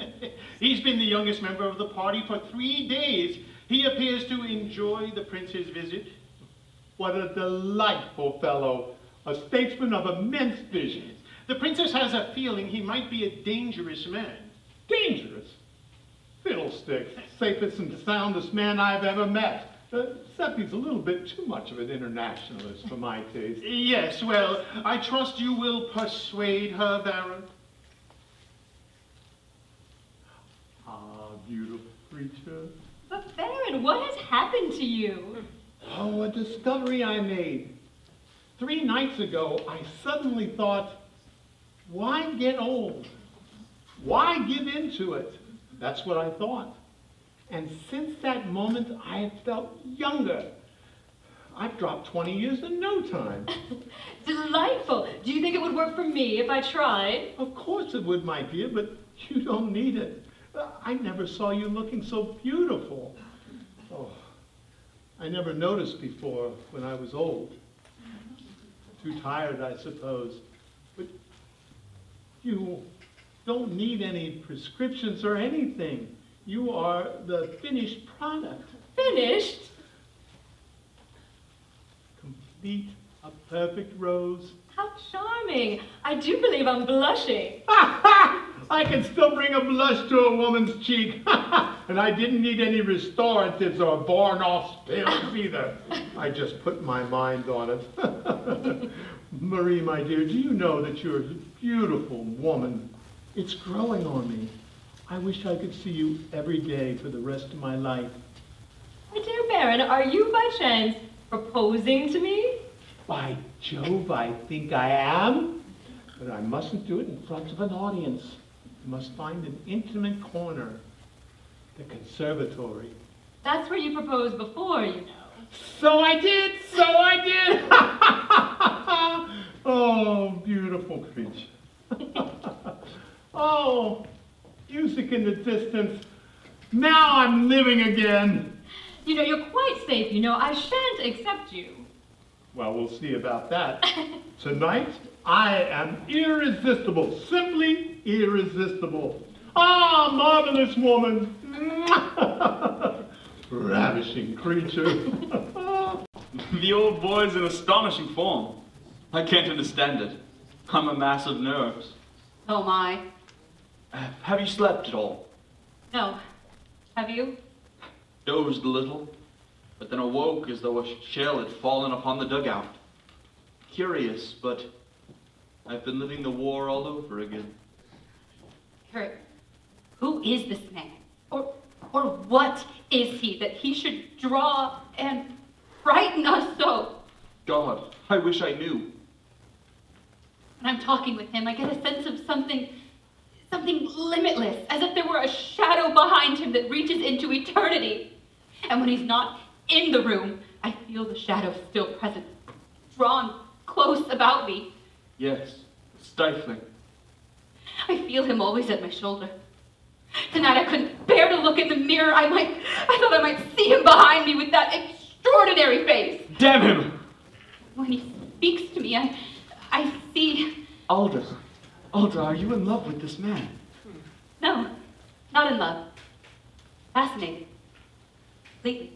He's been the youngest member of the party for 3 days. He appears to enjoy the prince's visit. What a delightful fellow, a statesman of immense vision. The princess has a feeling he might be a dangerous man. Dangerous? Fiddlesticks, safest and soundest man I've ever met. Except he's a little bit too much of an internationalist for my taste. Yes, well, I trust you will persuade her, Baron. Ah, beautiful creature. But Baron, what has happened to you? Oh, a discovery I made. 3 nights ago, I suddenly thought, why get old? Why give in to it? That's what I thought. And since that moment, I have felt younger. I've dropped 20 years in no time. Delightful. Do you think it would work for me if I tried? Of course it would, my dear, but you don't need it. I never saw you looking so beautiful. Oh, I never noticed before when I was old. Too tired, I suppose. But you don't need any prescriptions or anything. You are the finished product. Finished? Complete, a perfect rose. How charming. I do believe I'm blushing. I can still bring a blush to a woman's cheek. And I didn't need any restoratives or born-off pills either. I just put my mind on it. Marie, my dear, do you know that you're a beautiful woman? It's growing on me. I wish I could see you every day for the rest of my life. My dear Baron, are you by chance proposing to me? By Jove, I think I am. But I mustn't do it in front of an audience. I must find an intimate corner. The conservatory. That's where you proposed before, you know. So I did! Oh, beautiful creature. Oh, music in the distance. Now I'm living again. You know, you're quite safe, you know. I shan't accept you. Well, we'll see about that. Tonight, I am irresistible. Simply irresistible. Ah, marvelous woman. Ravishing creature. The old boy's in astonishing form. I can't understand it. I'm a mass of nerves. Oh my. Have you slept at all? No. Have you? Dozed a little, but then awoke as though a shell had fallen upon the dugout. Curious, but I've been living the war all over again. Kurt, who is this man? Or what is he that he should draw and frighten us so? God, I wish I knew. When I'm talking with him, I get a sense of something limitless, as if there were a shadow behind him that reaches into eternity. And when he's not in the room, I feel the shadow still present, drawn close about me. Yes, stifling. I feel him always at my shoulder. Tonight I couldn't bear to look in the mirror. I thought I might see him behind me with that extraordinary face. Damn him! When he speaks to me, I see... Alda, are you in love with this man? No, not in love. Fascinated. Completely.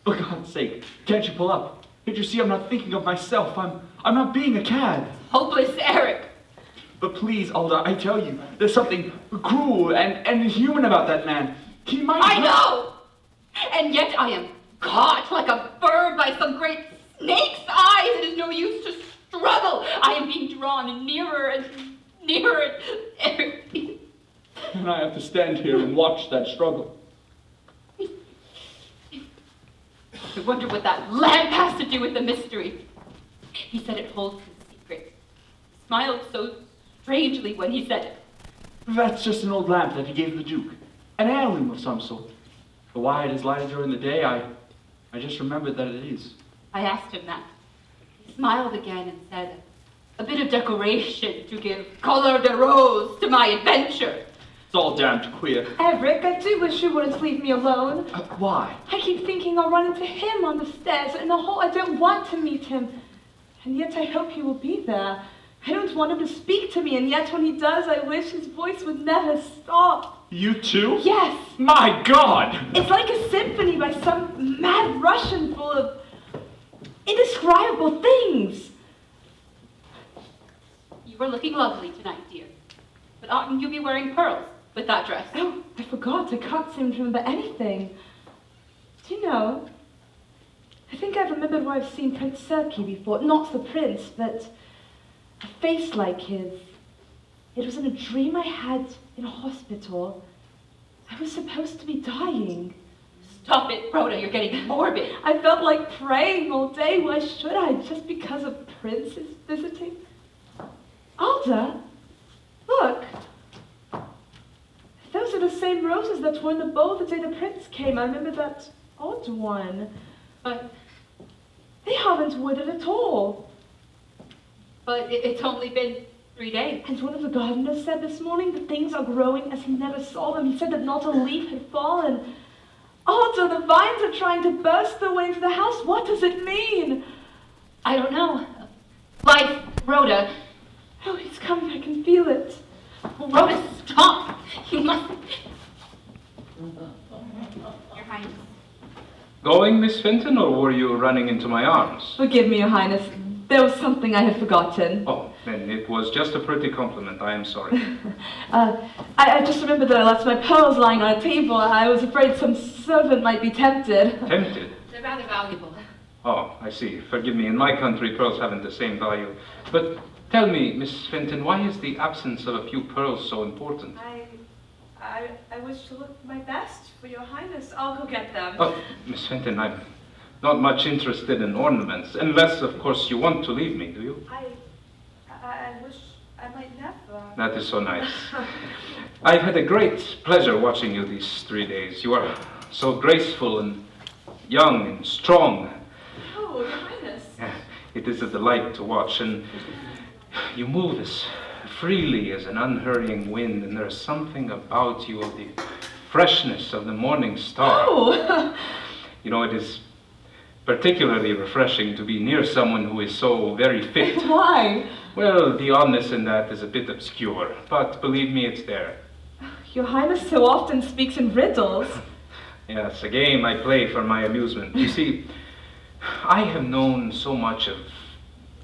For God's sake, can't you pull up? Can't you see I'm not thinking of myself? I'm not being a cad. Hopeless Eric. But please, Alda, I tell you, there's something cruel and inhuman about that man. He might... I know! And yet I am caught like a bird by some great snake's eyes. It is no use to struggle. I am being drawn nearer and nearer. And I have to stand here and watch that struggle. I wonder what that lamp has to do with the mystery. He said it holds his secret. He smiled so strangely when he said it. That's just an old lamp that he gave the Duke. An heirloom of some sort. But why it is lighted during the day, I just remembered that it is. I asked him that. He smiled again and said, a bit of decoration to give color de rose to my adventure. It's all damned queer. Eric, I do wish you wouldn't leave me alone. Why? I keep thinking I'll run into him on the stairs in the hall. I don't want to meet him. And yet I hope he will be there. I don't want him to speak to me, and yet when he does, I wish his voice would never stop. You too? Yes. My God! It's like a symphony by some mad Russian full of indescribable things. You were looking lovely tonight, dear. But oughtn't you be wearing pearls with that dress? Oh, I forgot. I can't seem to remember anything. Do you know, I think I've remembered where I've seen Prince Serkey before. Not the prince, but a face like his. It was in a dream I had in a hospital. I was supposed to be dying. Stop it, Rhoda, you're getting morbid. I felt like praying all day. Why should I? Just because a prince is visiting? Alda, look. Those are the same roses that were in the bowl the day the prince came. I remember that odd one. But they haven't withered at all. But it's only been 3 days. And one of the gardeners said this morning that things are growing as he never saw them. He said that not a leaf had fallen. Alda, the vines are trying to burst their way into the house. What does it mean? I don't know. Life, Rhoda. Oh, he's coming. I can feel it. Rhoda, stop! You must... Your Highness. Going, Miss Fenton, or were you running into my arms? Forgive me, Your Highness. There was something I had forgotten. Oh, then it was just a pretty compliment. I am sorry. I just remembered that I left my pearls lying on a table. I was afraid some servant might be tempted. Tempted? They're rather valuable. Oh, I see. Forgive me. In my country, pearls haven't the same value. But tell me, Miss Fenton, why is the absence of a few pearls so important? I wish to look my best for Your Highness. I'll go get them. Oh, Miss Fenton, I'm not much interested in ornaments, unless, of course, you want to leave me, do you? I wish I might never. That is so nice. I've had a great pleasure watching you these 3 days. You are so graceful and young and strong. Oh, Your Highness. It is a delight to watch, and you move as freely as an unhurrying wind, and there's something about you of the freshness of the morning star. Oh! You know, it is particularly refreshing to be near someone who is so very fit. Why? Well, the oddness in that is a bit obscure, but believe me, it's there. Your Highness so often speaks in riddles. Yes, a game I play for my amusement. You see, I have known so much of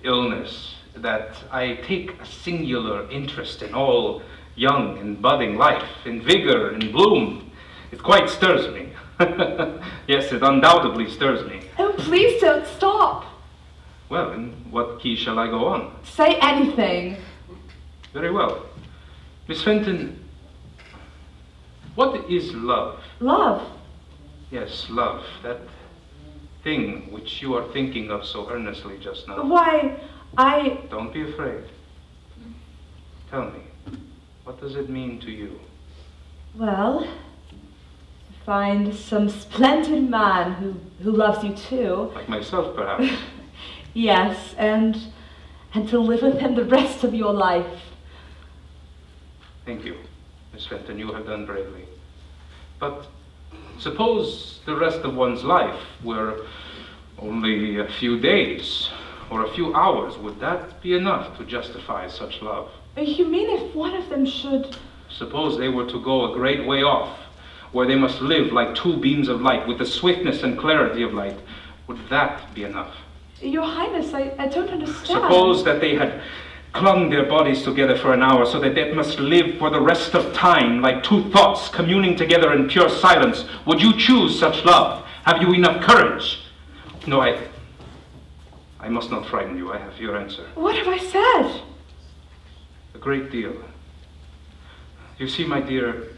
illness that I take a singular interest in all young and budding life, in vigor and bloom. It quite stirs me. Yes, it undoubtedly stirs me. Oh, please don't stop. Well, in what key shall I go on? Say anything. Very well. Miss Fenton, what is love? Love? Yes, love. That thing which you are thinking of so earnestly just now. Why, Don't be afraid. Tell me, what does it mean to you? Well, to find some splendid man who loves you too. Like myself, perhaps. Yes, and to live with him the rest of your life. Thank you, Miss Fenton. You have done bravely. But suppose the rest of one's life were only a few days or a few hours. Would that be enough to justify such love? You mean if one of them should... Suppose they were to go a great way off, where they must live like two beams of light with the swiftness and clarity of light. Would that be enough? Your Highness, I don't understand. Suppose that they had clung their bodies together for an hour so that they must live for the rest of time like two thoughts communing together in pure silence. Would you choose such love? Have you enough courage? No, I must not frighten you. I have your answer. What have I said? A great deal. You see, my dear,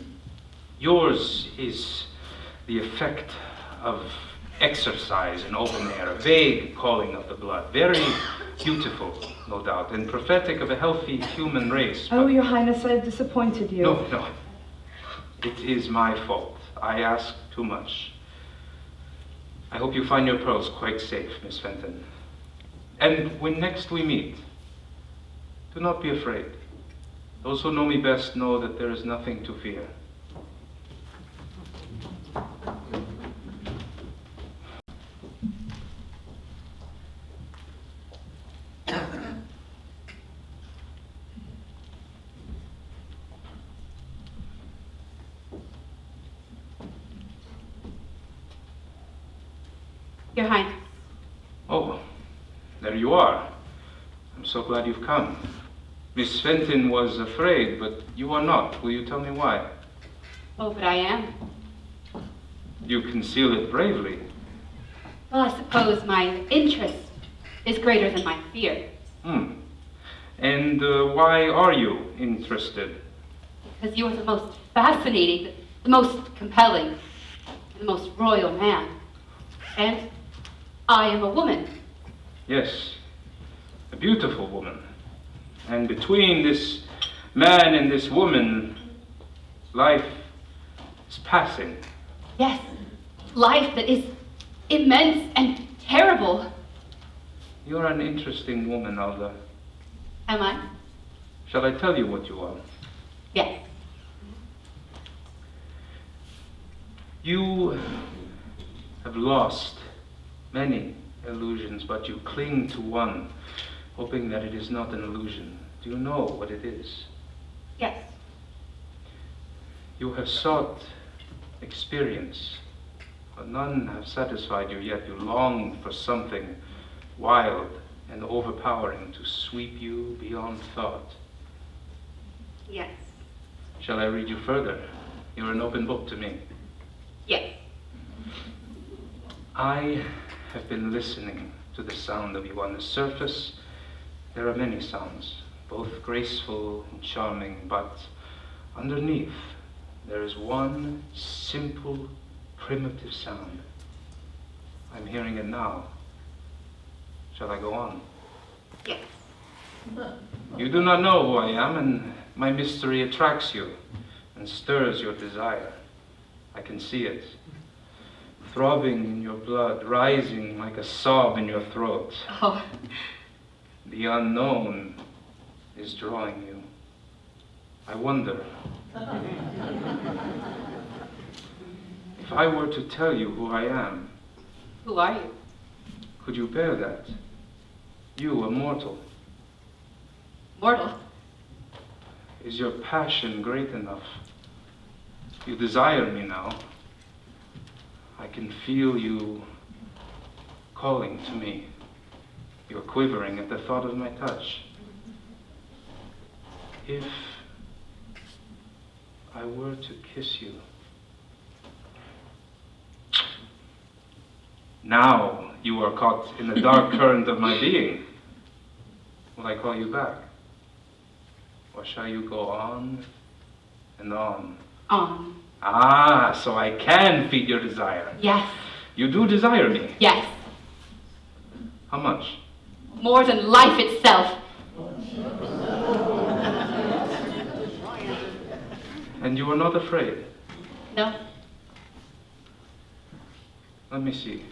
yours is the effect of exercise in open air, a vague calling of the blood. Very beautiful, no doubt, and prophetic of a healthy human race. Oh, Your Highness, I have disappointed you. No. It is my fault. I ask too much. I hope you find your pearls quite safe, Miss Fenton. And when next we meet, do not be afraid. Those who know me best know that there is nothing to fear. Your Highness. Oh, there you are. I'm so glad you've come. Miss Fenton was afraid, but you are not. Will you tell me why? Oh, but I am. You conceal it bravely. Well, I suppose my interest is greater than my fear. And why are you interested? Because you are the most fascinating, the most compelling, the most royal man. And I am a woman. Yes, a beautiful woman. And between this man and this woman, life is passing. Yes, life that is immense and terrible. You're an interesting woman, Alda. Am I? Shall I tell you what you are? Yes. You have lost many illusions, but you cling to one, hoping that it is not an illusion. Do you know what it is? Yes. You have sought experience, but none have satisfied you yet. You long for something wild and overpowering to sweep you beyond thought. Yes. Shall I read you further? You're an open book to me. Yes. I have been listening to the sound of you. On the surface, there are many sounds, both graceful and charming, but underneath, there is one simple, primitive sound. I'm hearing it now. Shall I go on? Yes. You do not know who I am, and my mystery attracts you and stirs your desire. I can see it, throbbing in your blood, rising like a sob in your throat. Oh. The unknown is drawing you. I wonder, if I were to tell you who I am, Who are you? could you bear that? You, a mortal. Mortal. Is your passion great enough? You desire me now. I can feel you calling to me. You're quivering at the thought of my touch. If I were to kiss you, now you are caught in the dark current of my being. Will I call you back? Or shall you go on and on? On. Ah, so I can feed your desire. Yes. You do desire me. Yes. How much? More than life itself. And you are not afraid? No. Let me see.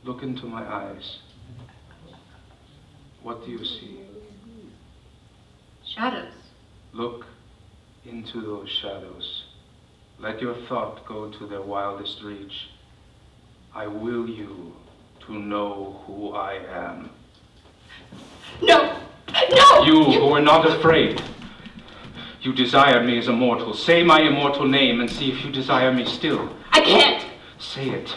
Look into my eyes. What do you see? Shadows. Look into those shadows. Let your thought go to their wildest reach. I will you to know who I am. No! No! You who are not afraid. You desire me as a mortal. Say my immortal name and see if you desire me still. I can't. Say it.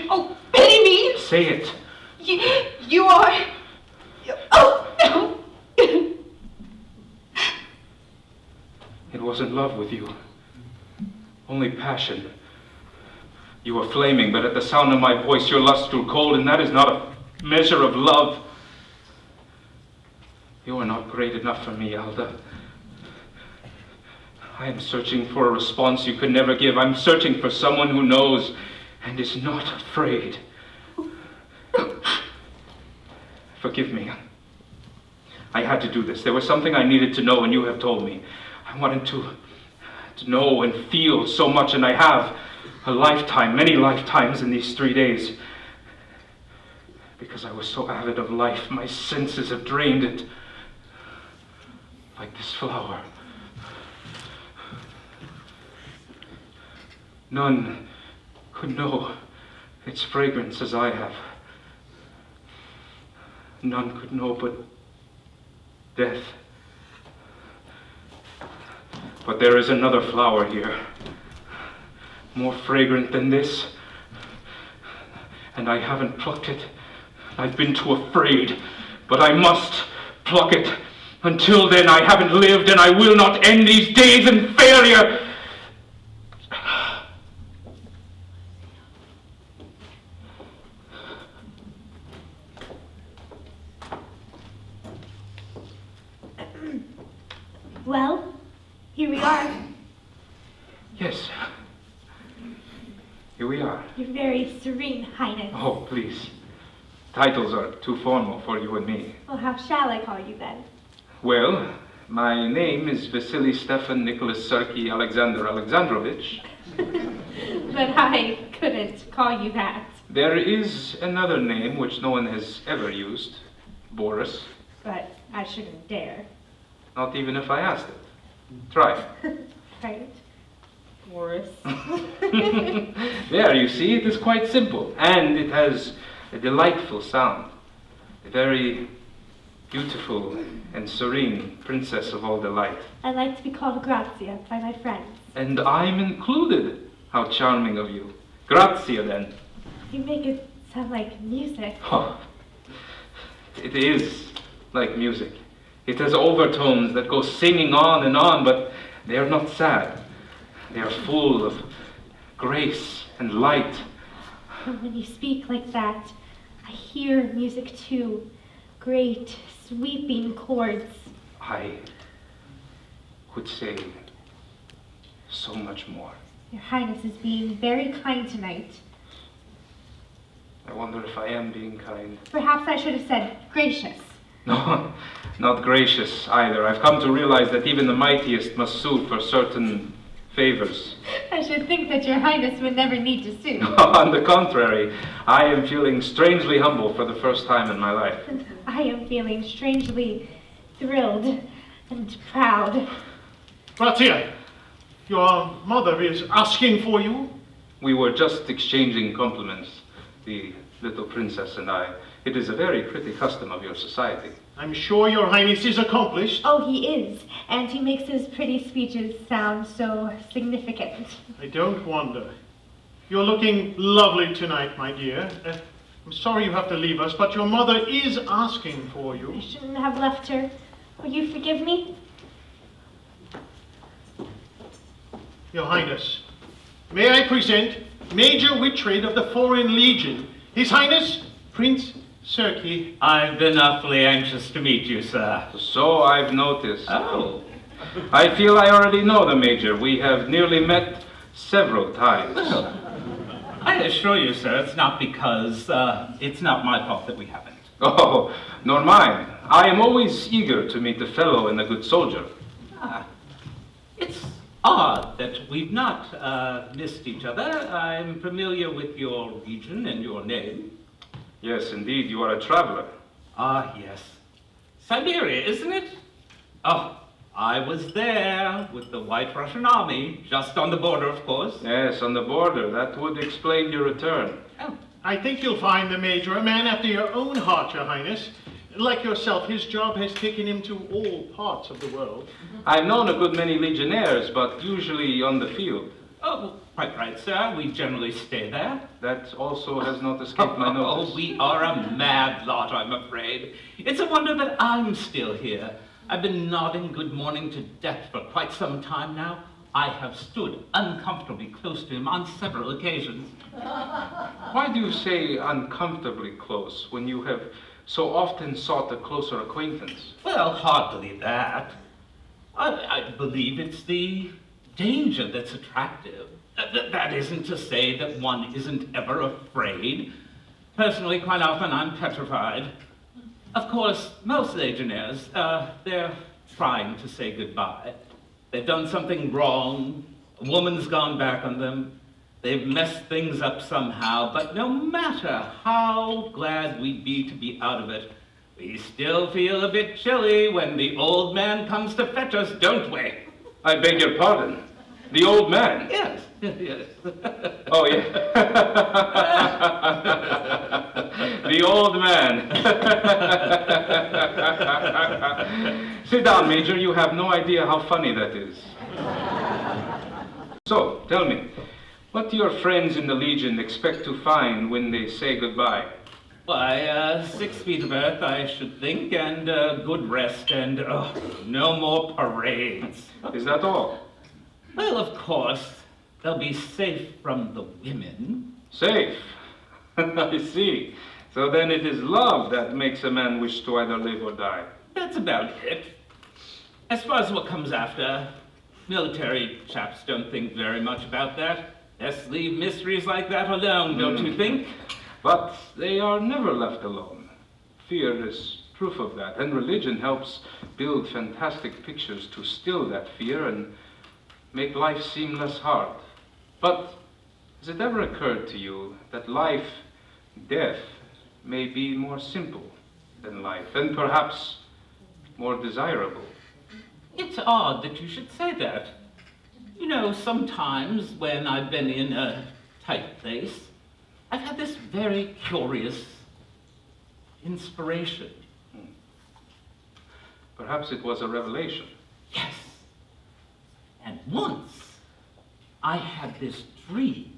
Oh, pity me! Say it. You are... Oh, no! It wasn't love with you. Only passion. You were flaming, but at the sound of my voice your lust grew cold, and that is not a measure of love. You are not great enough for me, Alda. I am searching for a response you could never give. I'm searching for someone who knows and is not afraid. Forgive me. I had to do this. There was something I needed to know, and you have told me. I wanted to know and feel so much, and I have a lifetime, many lifetimes in these 3 days. Because I was so avid of life, my senses have drained it. Like this flower. None could know its fragrance as I have. None could know but death. But there is another flower here, more fragrant than this, and I haven't plucked it. I've been too afraid, but I must pluck it. Until then, I haven't lived, and I will not end these days in failure. Well, here we are. Yes. Here we are. Your very serene highness. Oh, please. Titles are too formal for you and me. Well, how shall I call you then? Well, my name is Vasily Stefan Nicholas Sergei Alexander Alexandrovich. But I couldn't call you that. There is another name which no one has ever used. Boris. But I shouldn't dare. Not even if I asked it. Try. Right? Boris. There, you see, it is quite simple. And it has a delightful sound. A very beautiful and serene princess of all delight. I like to be called Grazia by my friends. And I'm included. How charming of you. Grazia, then. You make it sound like music. Oh, it is like music. It has overtones that go singing on and on, but they are not sad. They are full of grace and light. And when you speak like that, I hear music too. Great, sweeping chords. I could say so much more. Your Highness is being very kind tonight. I wonder if I am being kind. Perhaps I should have said gracious. No, not gracious either. I've come to realize that even the mightiest must sue for certain favors. I should think that your Highness would never need to sue. On the contrary, I am feeling strangely humble for the first time in my life. I am feeling strangely thrilled and proud. Grazia, your mother is asking for you. We were just exchanging compliments, the little princess and I. It is a very pretty custom of your society. I'm sure your Highness is accomplished. Oh, he is. And he makes his pretty speeches sound so significant. I don't wonder. You're looking lovely tonight, my dear. I'm sorry you have to leave us, but your mother is asking for you. I shouldn't have left her. Will you forgive me? Your Highness, may I present Major Whittrade of the Foreign Legion, His Highness, Prince Sergei. I've been awfully anxious to meet you, sir. So I've noticed. Oh. I feel I already know the Major. We have nearly met several times. Well, I assure you, sir, it's not because it's not my fault that we haven't. Oh, nor mine. I am always eager to meet a fellow and a good soldier. It's odd that we've not missed each other. I'm familiar with your region and your name. Yes, indeed, you are a traveler. Ah, yes. Siberia, isn't it? Oh, I was there with the White Russian Army, just on the border, of course. Yes, on the border. That would explain your return. Oh. I think you'll find the Major a man after your own heart, your Highness. Like yourself, his job has taken him to all parts of the world. I've known a good many legionnaires, but usually on the field. Oh, quite right, sir. We generally stay there. That also has not escaped my notice. Oh, we are a mad lot, I'm afraid. It's a wonder that I'm still here. I've been nodding good morning to death for quite some time now. I have stood uncomfortably close to him on several occasions. Why do you say uncomfortably close when you have so often sought a closer acquaintance? Well, hardly that. I believe it's the danger that's attractive. That isn't to say that one isn't ever afraid. Personally, quite often I'm petrified. Of course, most legionnaires, they're trying to say goodbye. They've done something wrong, a woman's gone back on them, they've messed things up somehow, but no matter how glad we'd be to be out of it, we still feel a bit chilly when the old man comes to fetch us, don't we? I beg your pardon. The old man? Yes, yes. Oh, yeah. The old man. Sit down, Major. You have no idea how funny that is. So, tell me, what do your friends in the Legion expect to find when they say goodbye? Why, 6 feet of earth, I should think, and good rest, and no more parades. Is that all? Well, of course, they'll be safe from the women. Safe? I see. So then it is love that makes a man wish to either live or die. That's about it. As far as what comes after, military chaps don't think very much about that. Best leave mysteries like that alone, don't you think? But they are never left alone. Fear is proof of that, and religion helps build fantastic pictures to still that fear and make life seem less hard. But has it ever occurred to you that life, death, may be more simple than life, and perhaps more desirable? It's odd that you should say that. You know, sometimes when I've been in a tight place, I've had this very curious inspiration. Perhaps it was a revelation. Yes. And once, I had this dream.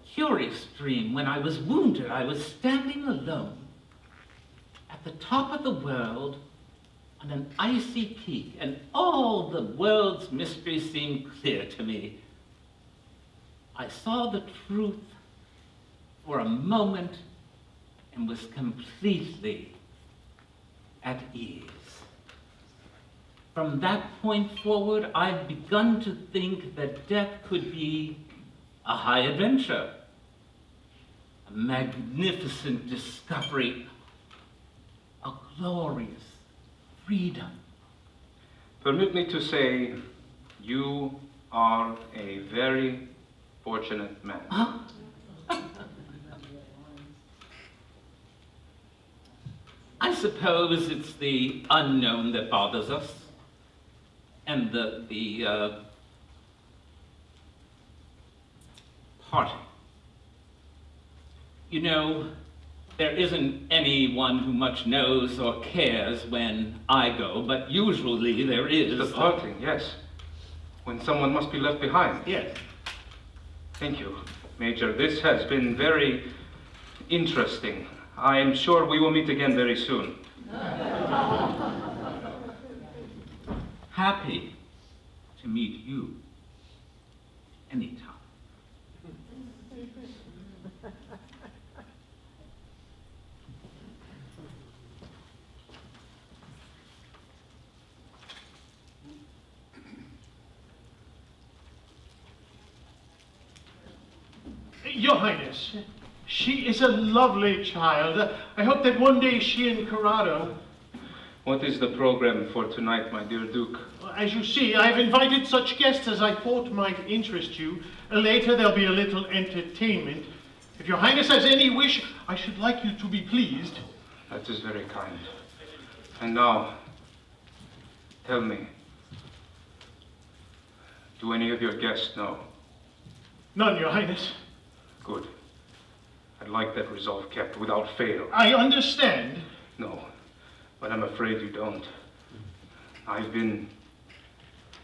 Curious dream. When I was wounded, I was standing alone at the top of the world on an icy peak, and all the world's mysteries seemed clear to me. I saw the truth for a moment and was completely at ease. From that point forward, I've begun to think that death could be a high adventure, a magnificent discovery, a glorious freedom. Permit me to say, you are a very fortunate man. Huh? I suppose it's the unknown that bothers us, and the parting. You know, there isn't anyone who much knows or cares when I go, but usually there is. The parting, yes. When someone must be left behind. Yes. Thank you, Major. This has been very interesting. I am sure we will meet again very soon. Happy to meet you anytime. Your Highness, she is a lovely child. I hope that one day she and Corrado... What is the program for tonight, my dear Duke? As you see, I've invited such guests as I thought might interest you. Later there'll be a little entertainment. If your Highness has any wish, I should like you to be pleased. That is very kind. And now, tell me, do any of your guests know? None, Your Highness. Good. I'd like that resolve kept without fail. I understand. No, but I'm afraid you don't. I've been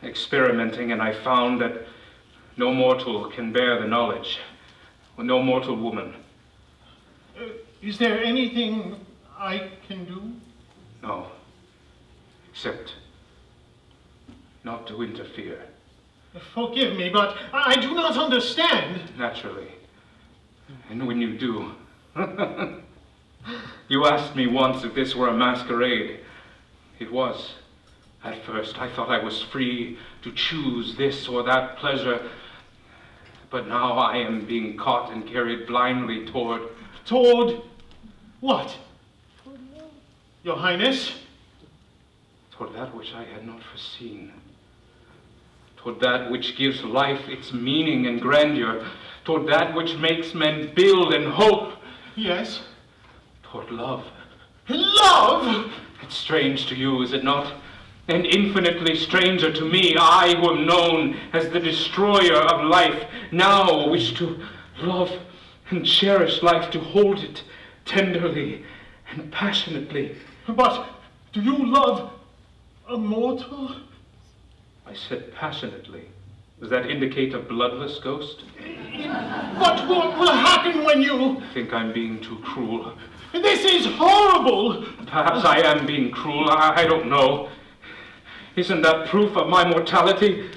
experimenting, and I found that no mortal can bear the knowledge. No mortal woman. Is there anything I can do? No. Except not to interfere. Forgive me, but I do not understand. Naturally. And when you do... You asked me once if this were a masquerade. It was. At first, I thought I was free to choose this or that pleasure, but now I am being caught and carried blindly toward... Toward what? Your Highness? Toward that which I had not foreseen. Toward that which gives life its meaning and grandeur. Toward that which makes men build and hope. Yes? Toward love. Love? It's strange to you, is it not? And infinitely stranger to me, I who am known as the destroyer of life, now wish to love and cherish life, to hold it tenderly and passionately. But do you love a mortal? I said passionately. Does that indicate a bloodless ghost? But what will happen when you... I think I'm being too cruel. This is horrible! Perhaps I am being cruel, I don't know. Isn't that proof of my mortality?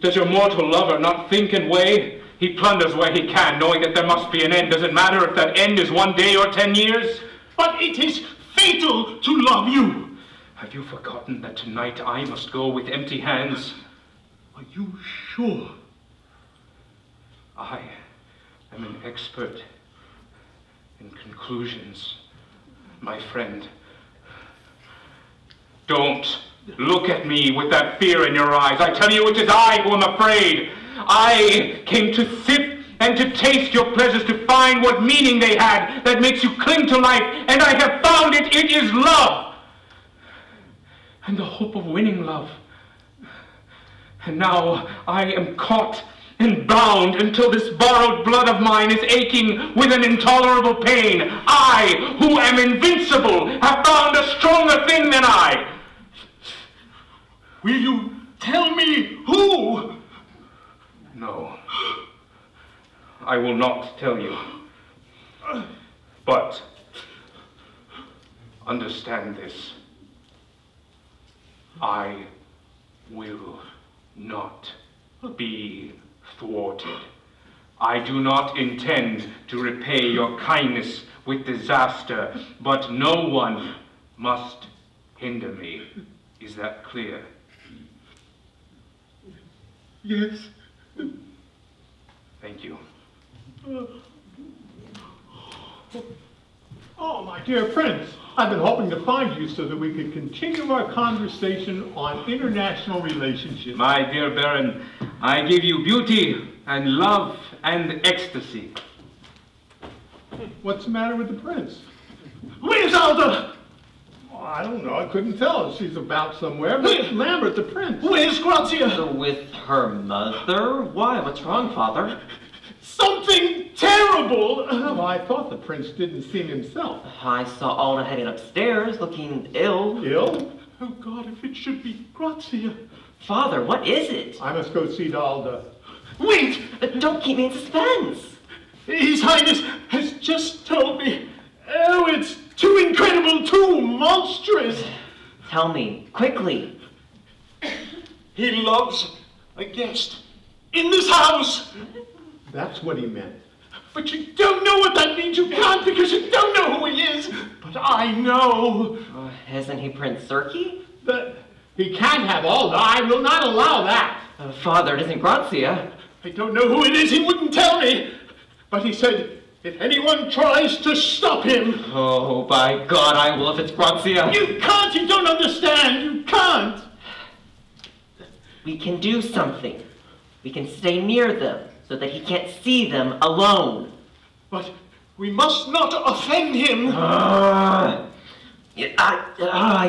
Does your mortal lover not think and weigh? He plunders where he can, knowing that there must be an end. Does it matter if that end is 1 day or 10 years? But it is fatal to love you. Have you forgotten that tonight I must go with empty hands? Are you sure? I am an expert in conclusions, my friend. Don't look at me with that fear in your eyes. I tell you, it is I who am afraid. I came to sip and to taste your pleasures, to find what meaning they had that makes you cling to life, and I have found it. It is love. And the hope of winning love. And now I am caught and bound until this borrowed blood of mine is aching with an intolerable pain. I, who am invincible, have found a stronger thing than I. Will you tell me who? No. I will not tell you. But understand this. I will not be thwarted. I do not intend to repay your kindness with disaster, but no one must hinder me. Is that clear? Yes. Thank you. Oh, my dear Prince, I've been hoping to find you so that we could continue our conversation on international relationships. My dear Baron, I give you beauty and love and ecstasy. What's the matter with the Prince? Where's Alda? Oh, I don't know. I couldn't tell. She's about somewhere. But Lambert, the Prince. Where's Grazia? With her mother? Why? What's wrong, Father? Something terrible! Well, I thought the Prince didn't seem himself. I saw Alda heading upstairs, looking ill. Ill? Oh, God, if it should be Grazia. Father, what is it? I must go see Alda. Wait! Don't keep me in suspense. His Highness has just told me. Oh, it's too incredible, too monstrous. Tell me, quickly. He loves a guest in this house. That's what he meant. But you don't know what that means. You can't because you don't know who he is. But I know. Isn't he Prince Serki? He can't have Alda. I will not allow that. Father, it isn't Grazia. I don't know who it is. He wouldn't tell me. But he said, if anyone tries to stop him... Oh, by God, I will if it's Grazia. You can't. You don't understand. You can't. We can do something. We can stay near them so that he can't see them alone. But we must not offend him. I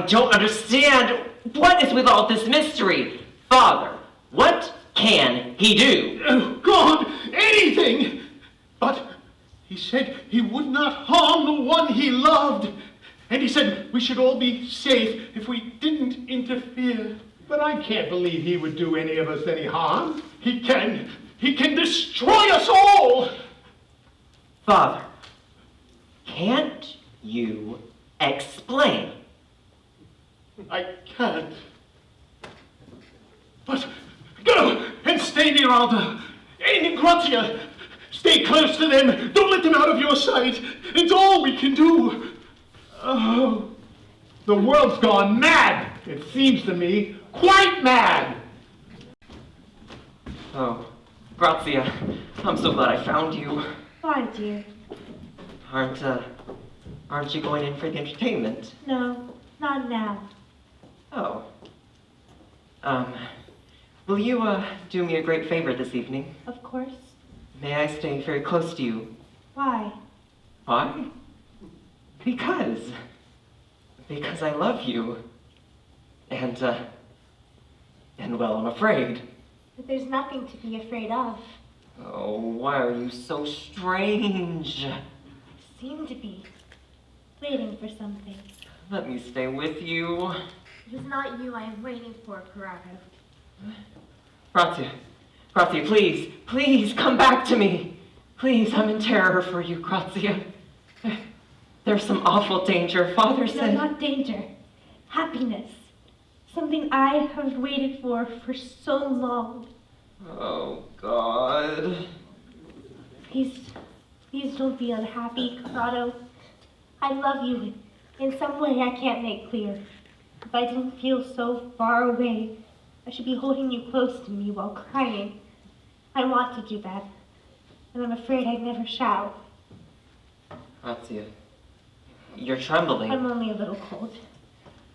don't understand. What is with all this mystery? Father, what can he do? Oh, God, anything. But he said he would not harm the one he loved. And he said we should all be safe if we didn't interfere. But I can't believe he would do any of us any harm. He can. He can destroy us all. Father, can't you explain? I can't. But go and stay near Alda. And Grazia, stay close to them. Don't let them out of your sight. It's all we can do. Oh. The world's gone mad, it seems to me, quite mad. Oh, Grazia, I'm so glad I found you. Why, dear? Aren't you going in for the entertainment? No, not now. Oh. Will you, do me a great favor this evening? Of course. May I stay very close to you? Why? Why? Because I love you. And well, I'm afraid. But there's nothing to be afraid of. Oh, why are you so strange? I seem to be waiting for something. Let me stay with you. It is not you I am waiting for, Corrado. Grazia, please come back to me. Please, I'm in terror for you, Grazia. There's some awful danger. Father said... No, not danger. Happiness. Something I have waited for so long. Oh, God. Please don't be unhappy, Corrado. I love you in some way I can't make clear. If I didn't feel so far away, I should be holding you close to me while crying. I want to do that, and I'm afraid I never shall. Grazia, you're trembling. I'm only a little cold.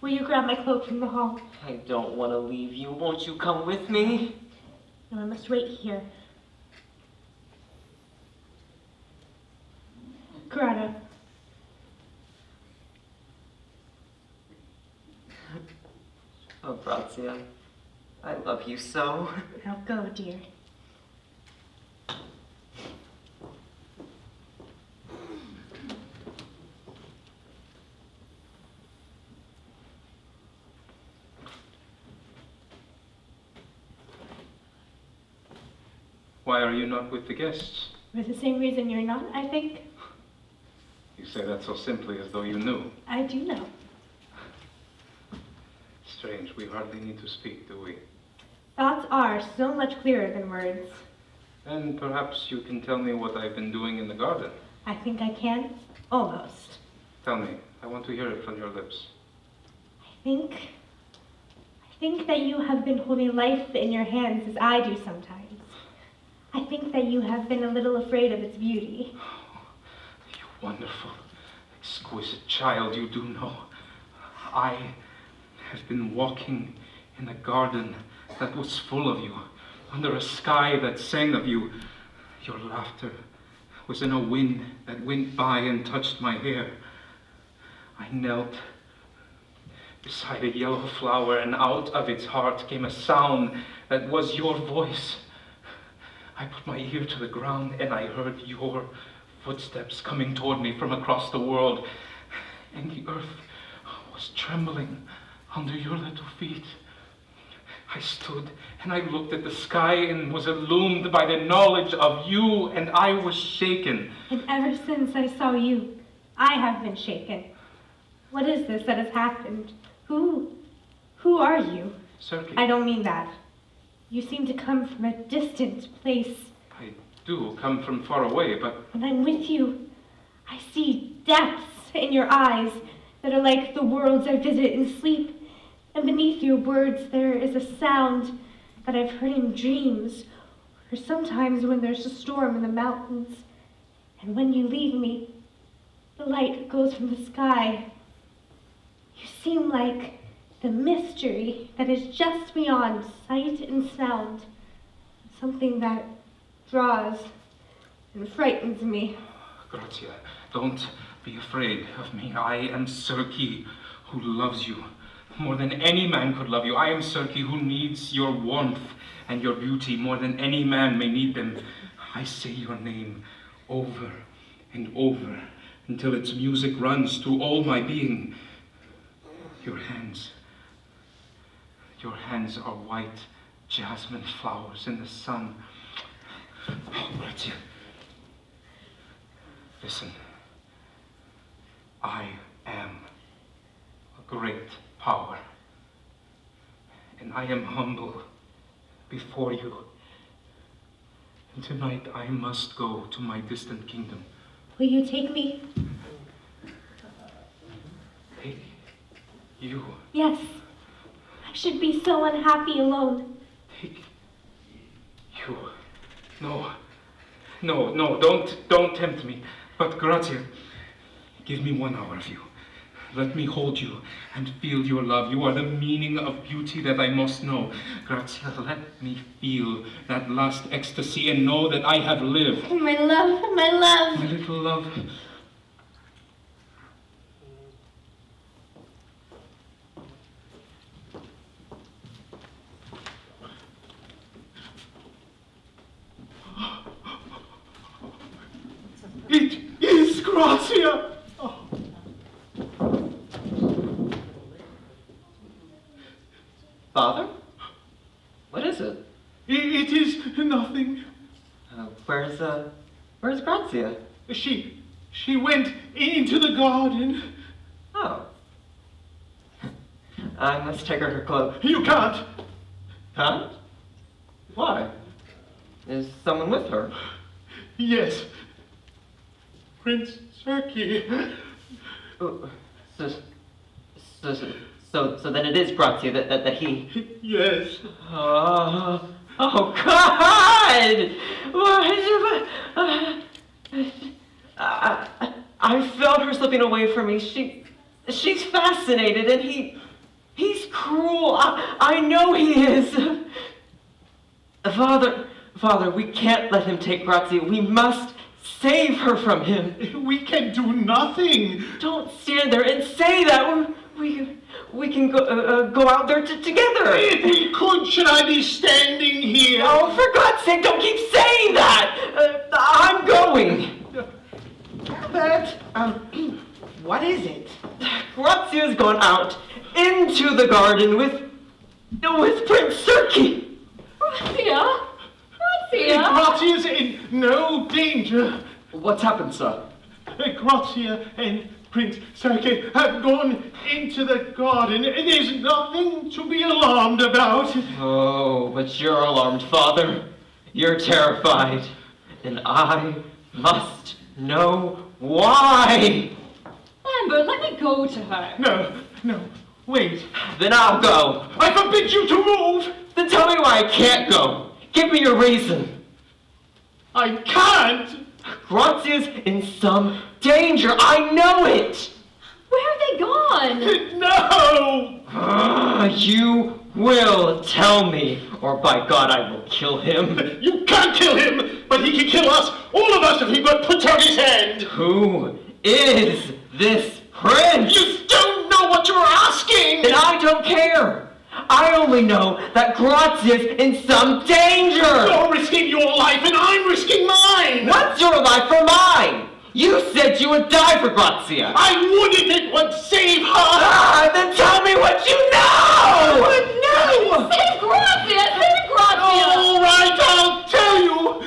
Will you grab my cloak from the hall? I don't want to leave you. Won't you come with me? No, I must wait here. Corrado. Oh, Grazia, I love you so. Now go, dear. Why are you not with the guests? For the same reason you're not, I think. You say that so simply as though you knew. I do know. Strange, we hardly need to speak, do we? Thoughts are so much clearer than words. Then perhaps you can tell me what I've been doing in the garden. I think I can. Almost. Tell me. I want to hear it from your lips. I think that you have been holding life in your hands as I do sometimes. I think that you have been a little afraid of its beauty. You wonderful, exquisite child, you do know. I have been walking in a garden that was full of you, under a sky that sang of you. Your laughter was in a wind that went by and touched my hair. I knelt beside a yellow flower, and out of its heart came a sound that was your voice. I put my ear to the ground, and I heard your footsteps coming toward me from across the world, and the earth was trembling under your little feet. I stood, and I looked at the sky, and was illumined by the knowledge of you, and I was shaken. And ever since I saw you, I have been shaken. What is this that has happened? Who are you? Sergei. I don't mean that. You seem to come from a distant place. I do come from far away, but... When I'm with you, I see depths in your eyes that are like the worlds I visit in sleep. And beneath your words there is a sound that I've heard in dreams, or sometimes when there's a storm in the mountains. And when you leave me, the light goes from the sky. You seem like the mystery that is just beyond sight and sound, something that draws and frightens me. Grazia, don't be afraid of me. I am Sergei, who loves you more than any man could love you. I am Sergei, who needs your warmth and your beauty more than any man may need them. I say your name over and over until its music runs through all my being. Your hands are white jasmine flowers in the sun. Oh, Grazia. Listen. I am a great power, and I am humble before you. And tonight I must go to my distant kingdom. Will you take me? Take You Yes. I should be so unhappy alone. take you. No. No, don't tempt me. But Grazia, give me 1 hour of you. Let me hold you and feel your love. You are the meaning of beauty that I must know. Grazia, let me feel that last ecstasy and know that I have lived. My love, my love. My little love. It is Grazia! Oh. Father? What is it? It is nothing. Where's Grazia? She went into the garden. Oh. I must take her clothes. You can't. Huh? Why? Is someone with her? Yes. Prince Serki. So then it is Grazia that he... Yes. Oh God! I felt her slipping away from me. She's fascinated, and he's cruel. I know he is. Father, we can't let him take Grazia. We must save her from him. We can do nothing. Don't stand there and say that. We can go out there together. If we could, should I be standing here? Oh, for God's sake, don't keep saying that. I'm going. Albert, what is it? Grazia's gone out into the garden with Prince Serki. Grazia? Grazia? Grazia's in no danger. What's happened, sir? Grazia and Prince Serki have gone into the garden. There's nothing to be alarmed about. Oh, but you're alarmed, Father. You're terrified. And I must know why. Amber, let me go to her. No, wait. Then I'll go. I forbid you to move. Then tell me why I can't go. Give me your reason. I can't. Grazia's in some danger. I know it. Where have they gone? No! You will tell me, or by God, I will kill him. You can't kill him, but he can kill us, all of us, if he but puts out his hand. Who is this prince? You don't know what you're asking. And I don't care. I only know that Grazia's in some danger. You're risking your life, and I'm risking mine. What's your life or mine? You said you would die for Grazia. I would if it would save her. Then tell me what you know. No! Save Grazia! Save Grazia! All right, I'll tell you.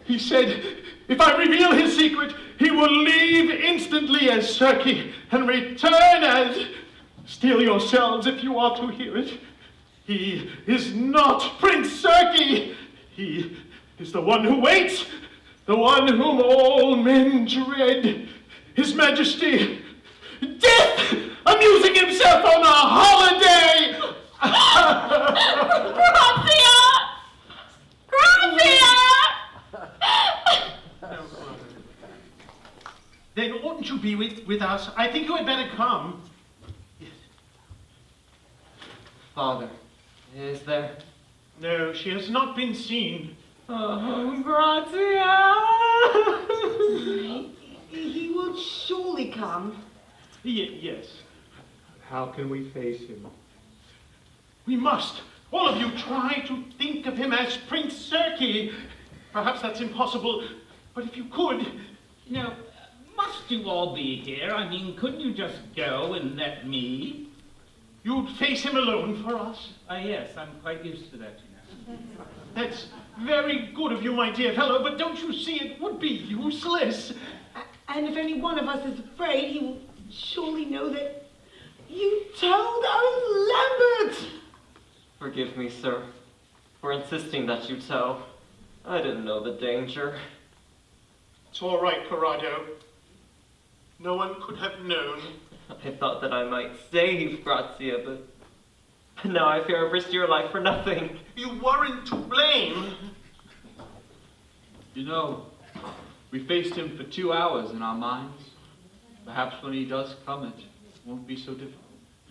He said if I reveal his secret, he will leave instantly as Serki and return as... Steel yourselves if you are to hear it. He is not Prince Serki. He is the one who waits, the one whom all men dread. His Majesty, Death, amusing himself on a holiday. Grazia! Then oughtn't you be with us? I think you had better come. Father, is there? No, she has not been seen. Oh, Grazia! He will surely come. Yes. How can we face him? We must. All of you try to think of him as Prince Serki. Perhaps that's impossible, but if you could... Must you all be here? I mean, couldn't you just go and let me? You'd face him alone for us? Yes, I'm quite used to that, you know. That's very good of you, my dear fellow, but don't you see it would be useless? And if any one of us is afraid, he will surely know that you told Lambert. Forgive me, sir, for insisting that you tell. I didn't know the danger. It's all right, Corrado. No one could have known. I thought that I might save Grazia, but now I fear I've risked your life for nothing. You weren't to blame. You know, we faced him for 2 hours in our minds. Perhaps when he does come, it won't be so difficult.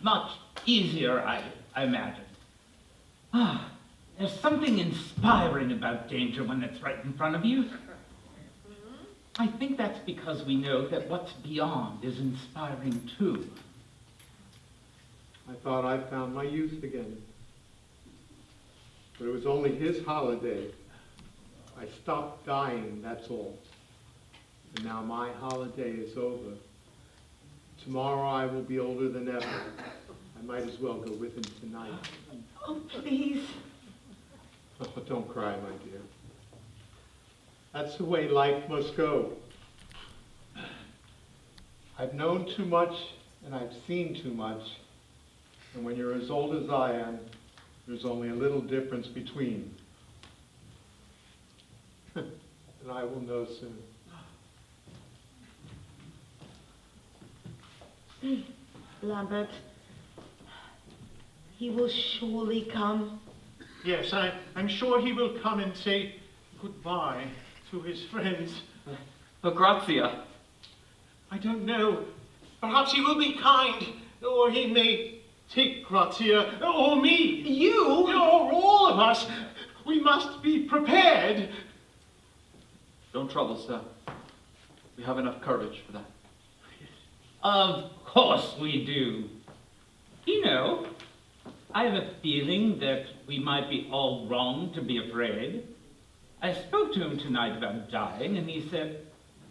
Much easier, I imagine. There's something inspiring about danger when it's right in front of you. I think that's because we know that what's beyond is inspiring too. I thought I found my youth again. But it was only his holiday. I stopped dying, that's all. And now my holiday is over. Tomorrow I will be older than ever. I might as well go with him tonight. Oh, please. Oh, don't cry, my dear. That's the way life must go. I've known too much and I've seen too much. And when you're as old as I am, there's only a little difference between. And I will know soon. Lambert, he will surely come. Yes, I'm sure he will come and say goodbye to his friends. But Grazia. I don't know. Perhaps he will be kind, or he may take Grazia, or me. You? Or all of us. We must be prepared. Don't trouble, sir. We have enough courage for that. Of course we do. You know, I have a feeling that we might be all wrong to be afraid. I spoke to him tonight about dying, and he said,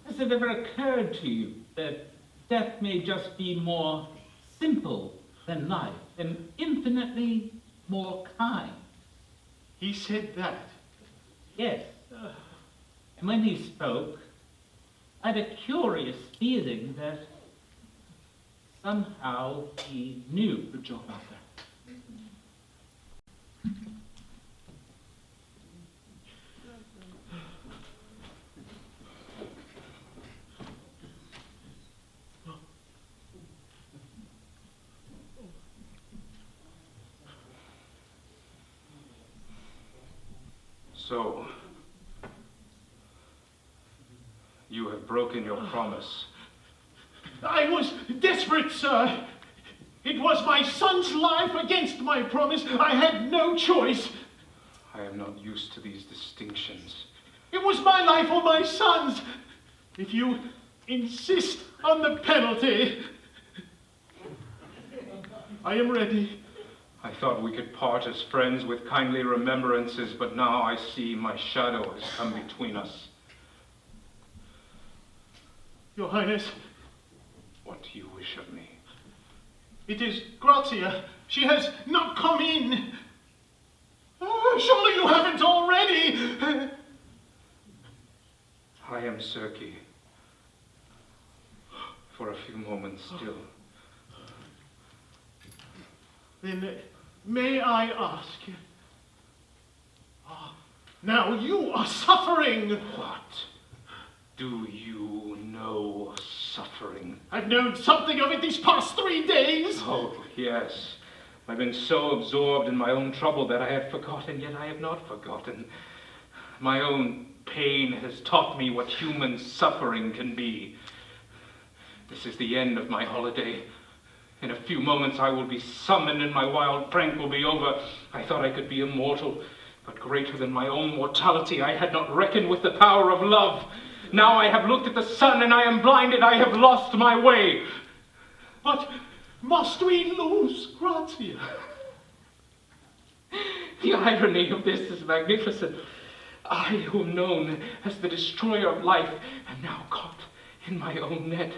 has it ever occurred to you that death may just be more simple than life, and infinitely more kind? He said that? Yes. And when he spoke, I had a curious feeling that somehow he knew. Good job out there. So, you have broken your promise. I was desperate, sir. It was my son's life against my promise. I had no choice. I am not used to these distinctions. It was my life or my son's. If you insist on the penalty, I am ready. I thought we could part as friends with kindly remembrances, but now I see my shadow has come between us. Your Highness. What do you wish of me? It is Grazia. She has not come in. Oh, surely you haven't already. I am Serki. For a few moments still. Then may I ask? Now you are suffering. What? Do you know suffering? I've known something of it these past 3 days. Oh, yes. I've been so absorbed in my own trouble that I have forgotten, yet I have not forgotten. My own pain has taught me what human suffering can be. This is the end of my holiday. In a few moments I will be summoned and my wild prank will be over. I thought I could be immortal, but greater than my own mortality, I had not reckoned with the power of love. Now I have looked at the sun and I am blinded. I have lost my way. But must we lose Grazia? The irony of this is magnificent. I, who am known as the destroyer of life, am now caught in my own net.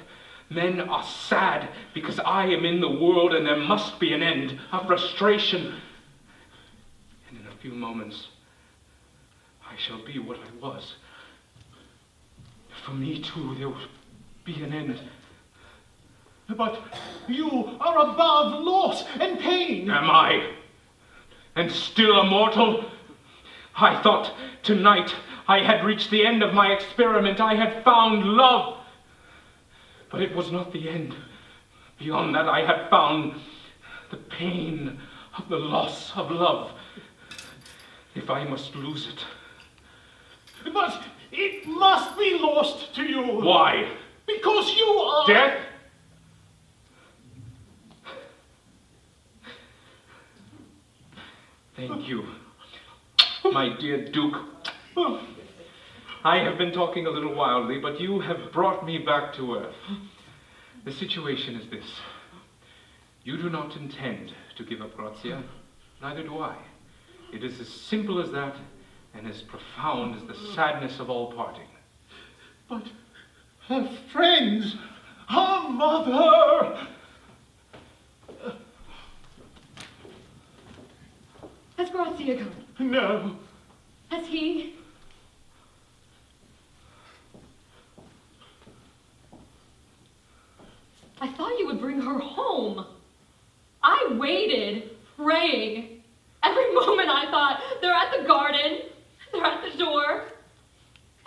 Men are sad because I am in the world and there must be an end, a frustration. And in a few moments, I shall be what I was. For me too, there will be an end. But you are above loss and pain. Am I? And still immortal? I thought tonight I had reached the end of my experiment. I had found love. But it was not the end. Beyond that, I had found the pain of the loss of love. If I must lose it. But it must be lost to you. Why? Because you are... Death? Thank you, my dear Duke. I have been talking a little wildly, but you have brought me back to earth. The situation is this. You do not intend to give up Grazia, neither do I. It is as simple as that, and as profound as the sadness of all parting. But her friends, her mother... Has Grazia come? No. Has he? I thought you would bring her home. I waited, praying. Every moment I thought, they're at the garden, they're at the door.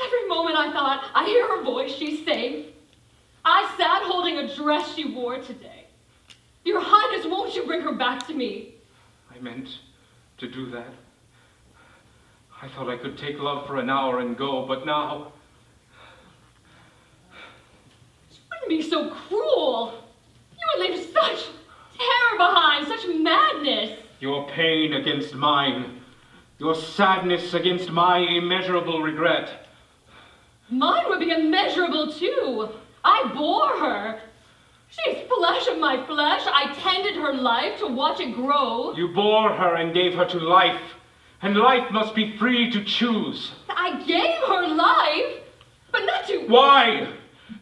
Every moment I thought, I hear her voice, she's safe. I sat holding a dress she wore today. Your Highness, won't you bring her back to me? I meant to do that. I thought I could take love for an hour and go, but now... You wouldn't be so cruel. You would leave such terror behind, such madness. Your pain against mine. Your sadness against my immeasurable regret. Mine would be immeasurable too. I bore her. She is flesh of my flesh. I tended her life to watch it grow. You bore her and gave her to life, and life must be free to choose. I gave her life, but not to... Why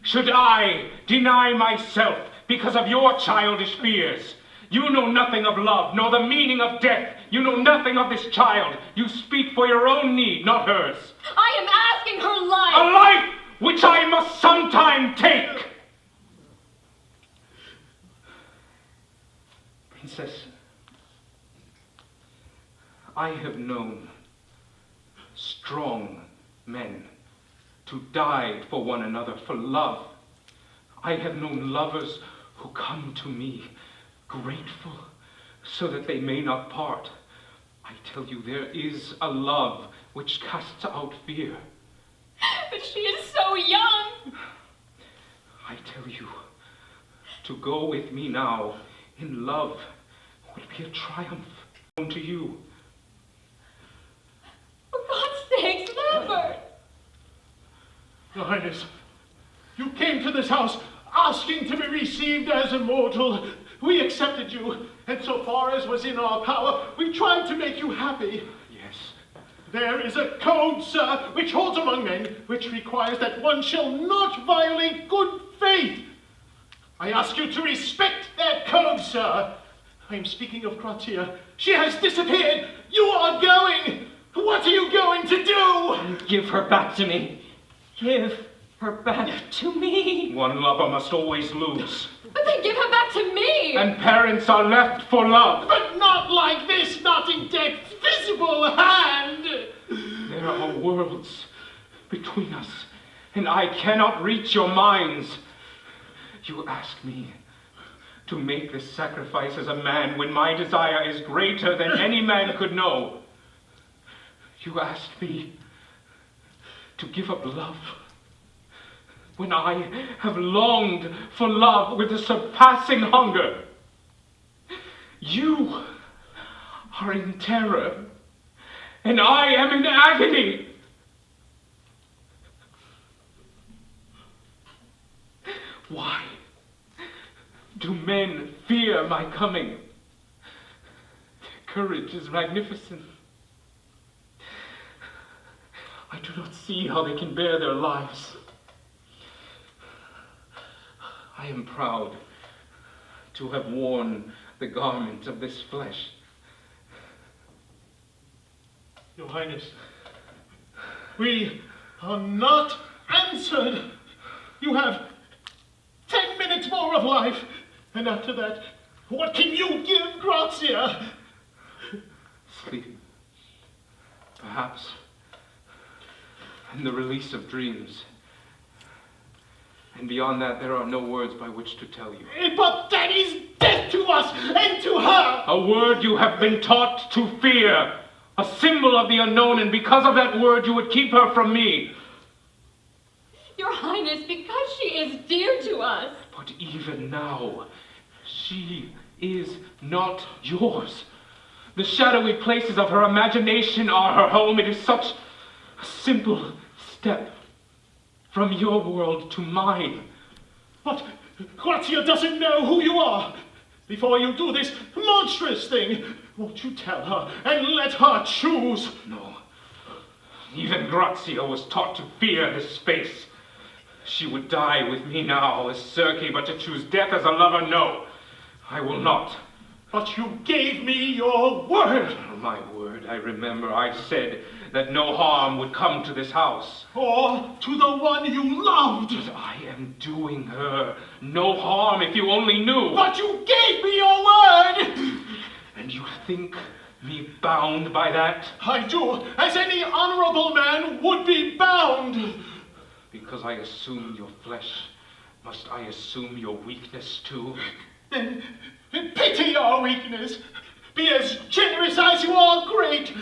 should I deny myself because of your childish fears? You know nothing of love, nor the meaning of death. You know nothing of this child. You speak for your own need, not hers. I am asking her life. A life which I must sometime take. Princess, I have known strong men to die for one another for love. I have known lovers who come to me grateful so that they may not part. I tell you, there is a love which casts out fear. But she is so young. I tell you, to go with me now in love would be a triumph to you. For God's sakes, Lambert! Your Highness, you came to this house asking to be received as immortal. We accepted you, and so far as was in our power, we tried to make you happy. Yes. There is a code, sir, which holds among men, which requires that one shall not violate good faith. I ask you to respect that code, sir. I am speaking of Grazia. She has disappeared. You are going. What are you going to do? Give her back to me. Give her back to me. One lover must always lose. But then give her back to me. And parents are left for love. But not like this, not in death's visible hand. There are worlds between us, and I cannot reach your minds. You ask me to make this sacrifice as a man when my desire is greater than any man could know. You asked me to give up love when I have longed for love with a surpassing hunger. You are in terror, and I am in agony. Why do men fear my coming? Their courage is magnificent. I do not see how they can bear their lives. I am proud to have worn the garment of this flesh. Your Highness, we are not answered. You have 10 minutes more of life, and after that, what can you give Grazia? Sleep, perhaps, and the release of dreams. And beyond that, there are no words by which to tell you. But that is death to us and to her! A word you have been taught to fear. A symbol of the unknown, and because of that word, you would keep her from me. Your Highness, because she is dear to us. But even now, she is not yours. The shadowy places of her imagination are her home. It is such a simple step from your world to mine. But Grazia doesn't know who you are. Before you do this monstrous thing, won't you tell her and let her choose? No. Even Grazia was taught to fear this space. She would die with me now as Circe, but to choose death as a lover, no. I will not. But you gave me your word. My word, I remember I said that no harm would come to this house. Or to the one you loved. But I am doing her no harm, if you only knew. But you gave me your word. And you think me bound by that? I do, as any honorable man would be bound. Because I assume your flesh, must I assume your weakness too? Then pity our weakness. Be as generous as you are great.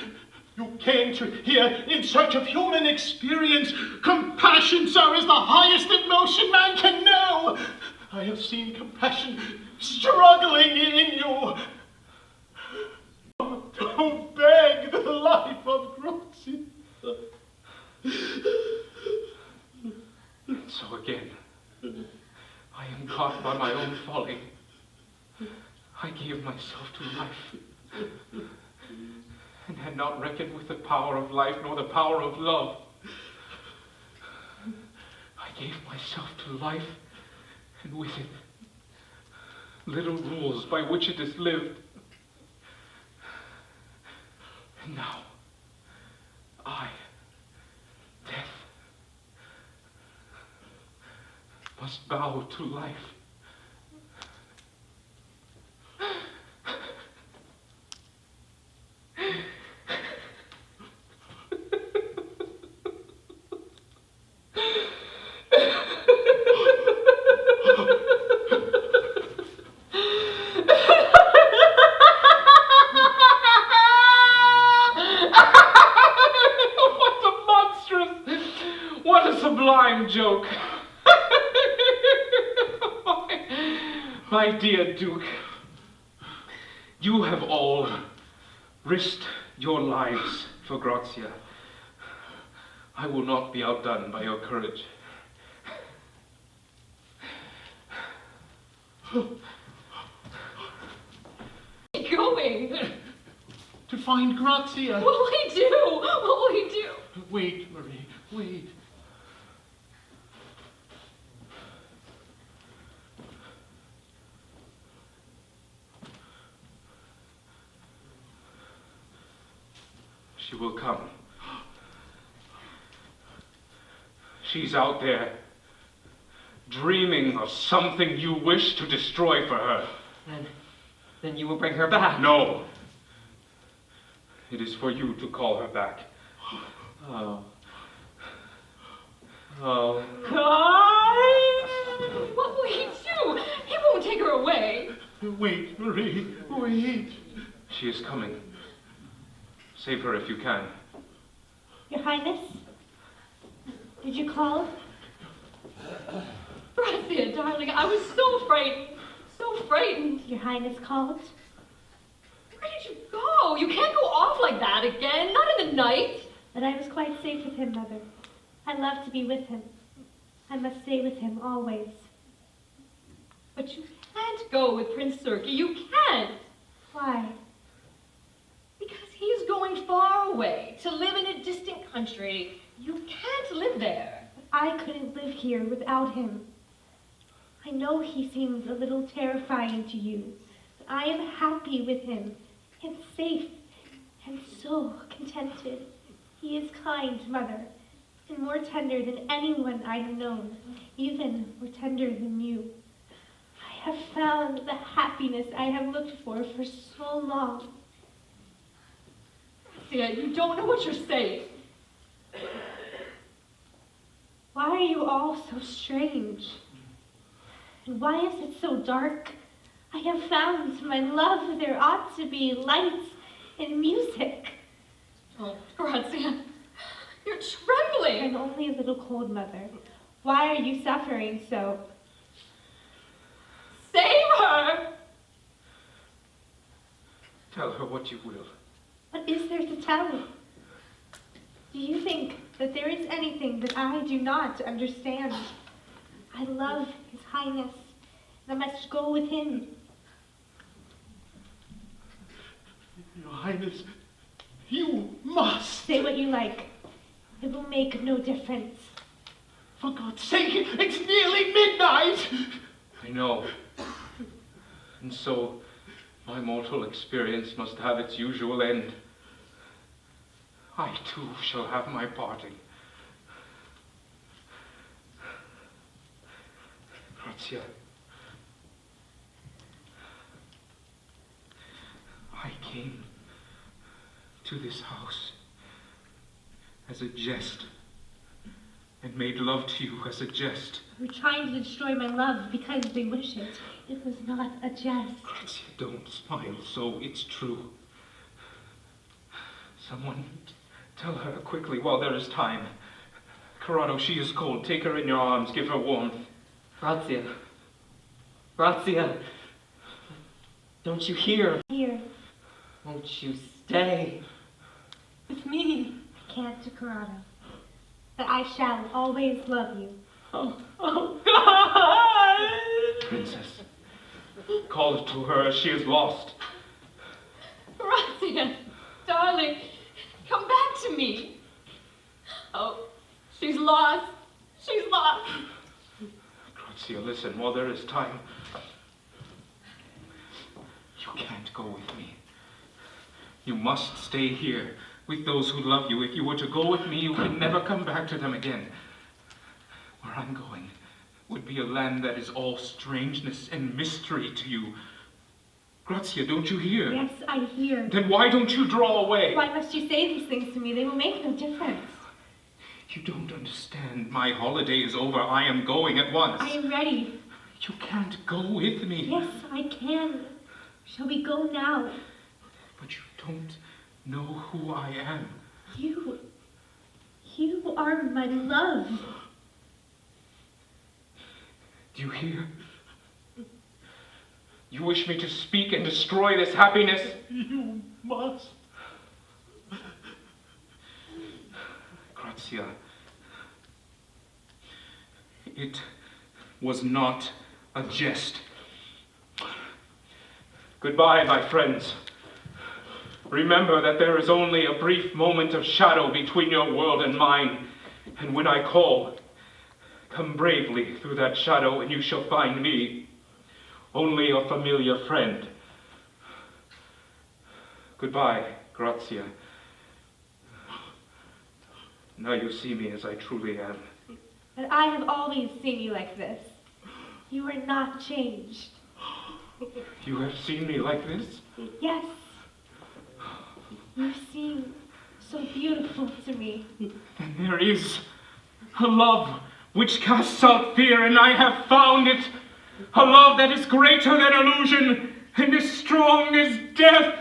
You came to here in search of human experience. Compassion, sir, is the highest emotion man can know. I have seen compassion struggling in you. Don't beg the life of Grazia. So again, I am caught by my own folly. I gave myself to life, and had not reckoned with the power of life nor the power of love. I gave myself to life, and with it, little rules by which it is lived. And now, I, death, must bow to life. What a sublime joke. My dear Duke, you have all risked your lives for Grazia. I will not be outdone by your courage. Going? To find Grazia. What will he do? What will he do? Wait, Marie, wait. She will come. She's out there, dreaming of something you wish to destroy for her. Then you will bring her back. No. It is for you to call her back. Oh. Oh. God! What will he do? He won't take her away. Wait, Marie, wait. She is coming. Save her if you can. Your Highness? Did you call? Grazia, darling, I was so frightened. So frightened. Your Highness called? Where did you go? You can't go off like that again. Not in the night. But I was quite safe with him, Mother. I love to be with him. I must stay with him always. But you can't go with Prince Circe. You can't. Why? Because he's going far away to live in a distant country. You can't live there. I couldn't live here without him. I know he seems a little terrifying to you, but I am happy with him, and safe, and so contented. He is kind, Mother, and more tender than anyone I have known, even more tender than you. I have found the happiness I have looked for so long. Grazia, you don't know what you're saying. Why are you all so strange? Why is it so dark? I have found my love. There ought to be lights and music. Oh, Grazia, you're trembling. I'm only a little cold, Mother. Why are you suffering so? Save her! Tell her what you will. What is there to tell? Do you think that there is anything that I do not understand? I love His Highness, and I must go with him. Your Highness, you must. Say what you like. It will make no difference. For God's sake, it's nearly midnight. I know. And so, my mortal experience must have its usual end. I too shall have my parting. Grazia. I came to this house as a jest and made love to you as a jest. You're trying to destroy my love because they wish it. It was not a jest. Grazia, don't smile so. It's true. Someone tell her quickly while there is time. Corrado, she is cold. Take her in your arms. Give her warmth. Grazia. Grazia. Don't you hear? Here, Won't you stay? with me. I can't, Corrado. But I shall always love you. Oh, God! Princess, call to her. She is lost. Grazia, darling, come back to me. Oh, she's lost. She's lost. Grazia, listen while there is time. You can't go with me. You must stay here with those who love you. If you were to go with me, you could never come back to them again. Where I'm going would be a land that is all strangeness and mystery to you. Grazia, don't you hear? Yes, I hear. Then why don't you draw away? Why must you say these things to me? They will make no difference. You don't understand. My holiday is over. I am going at once. I am ready. You can't go with me. Yes, I can. Shall we go now? But you don't know who I am. You are my love. Do you hear? You wish me to speak and destroy this happiness? You must. Grazia, it was not a jest. Goodbye, my friends. Remember that there is only a brief moment of shadow between your world and mine, and when I call, come bravely through that shadow and you shall find me, only a familiar friend. Goodbye, Grazia. Now you see me as I truly am. But I have always seen you like this. You are not changed. You have seen me like this? Yes. You seem so beautiful to me. Then there is a love which casts out fear, and I have found it. A love that is greater than illusion and as strong as death.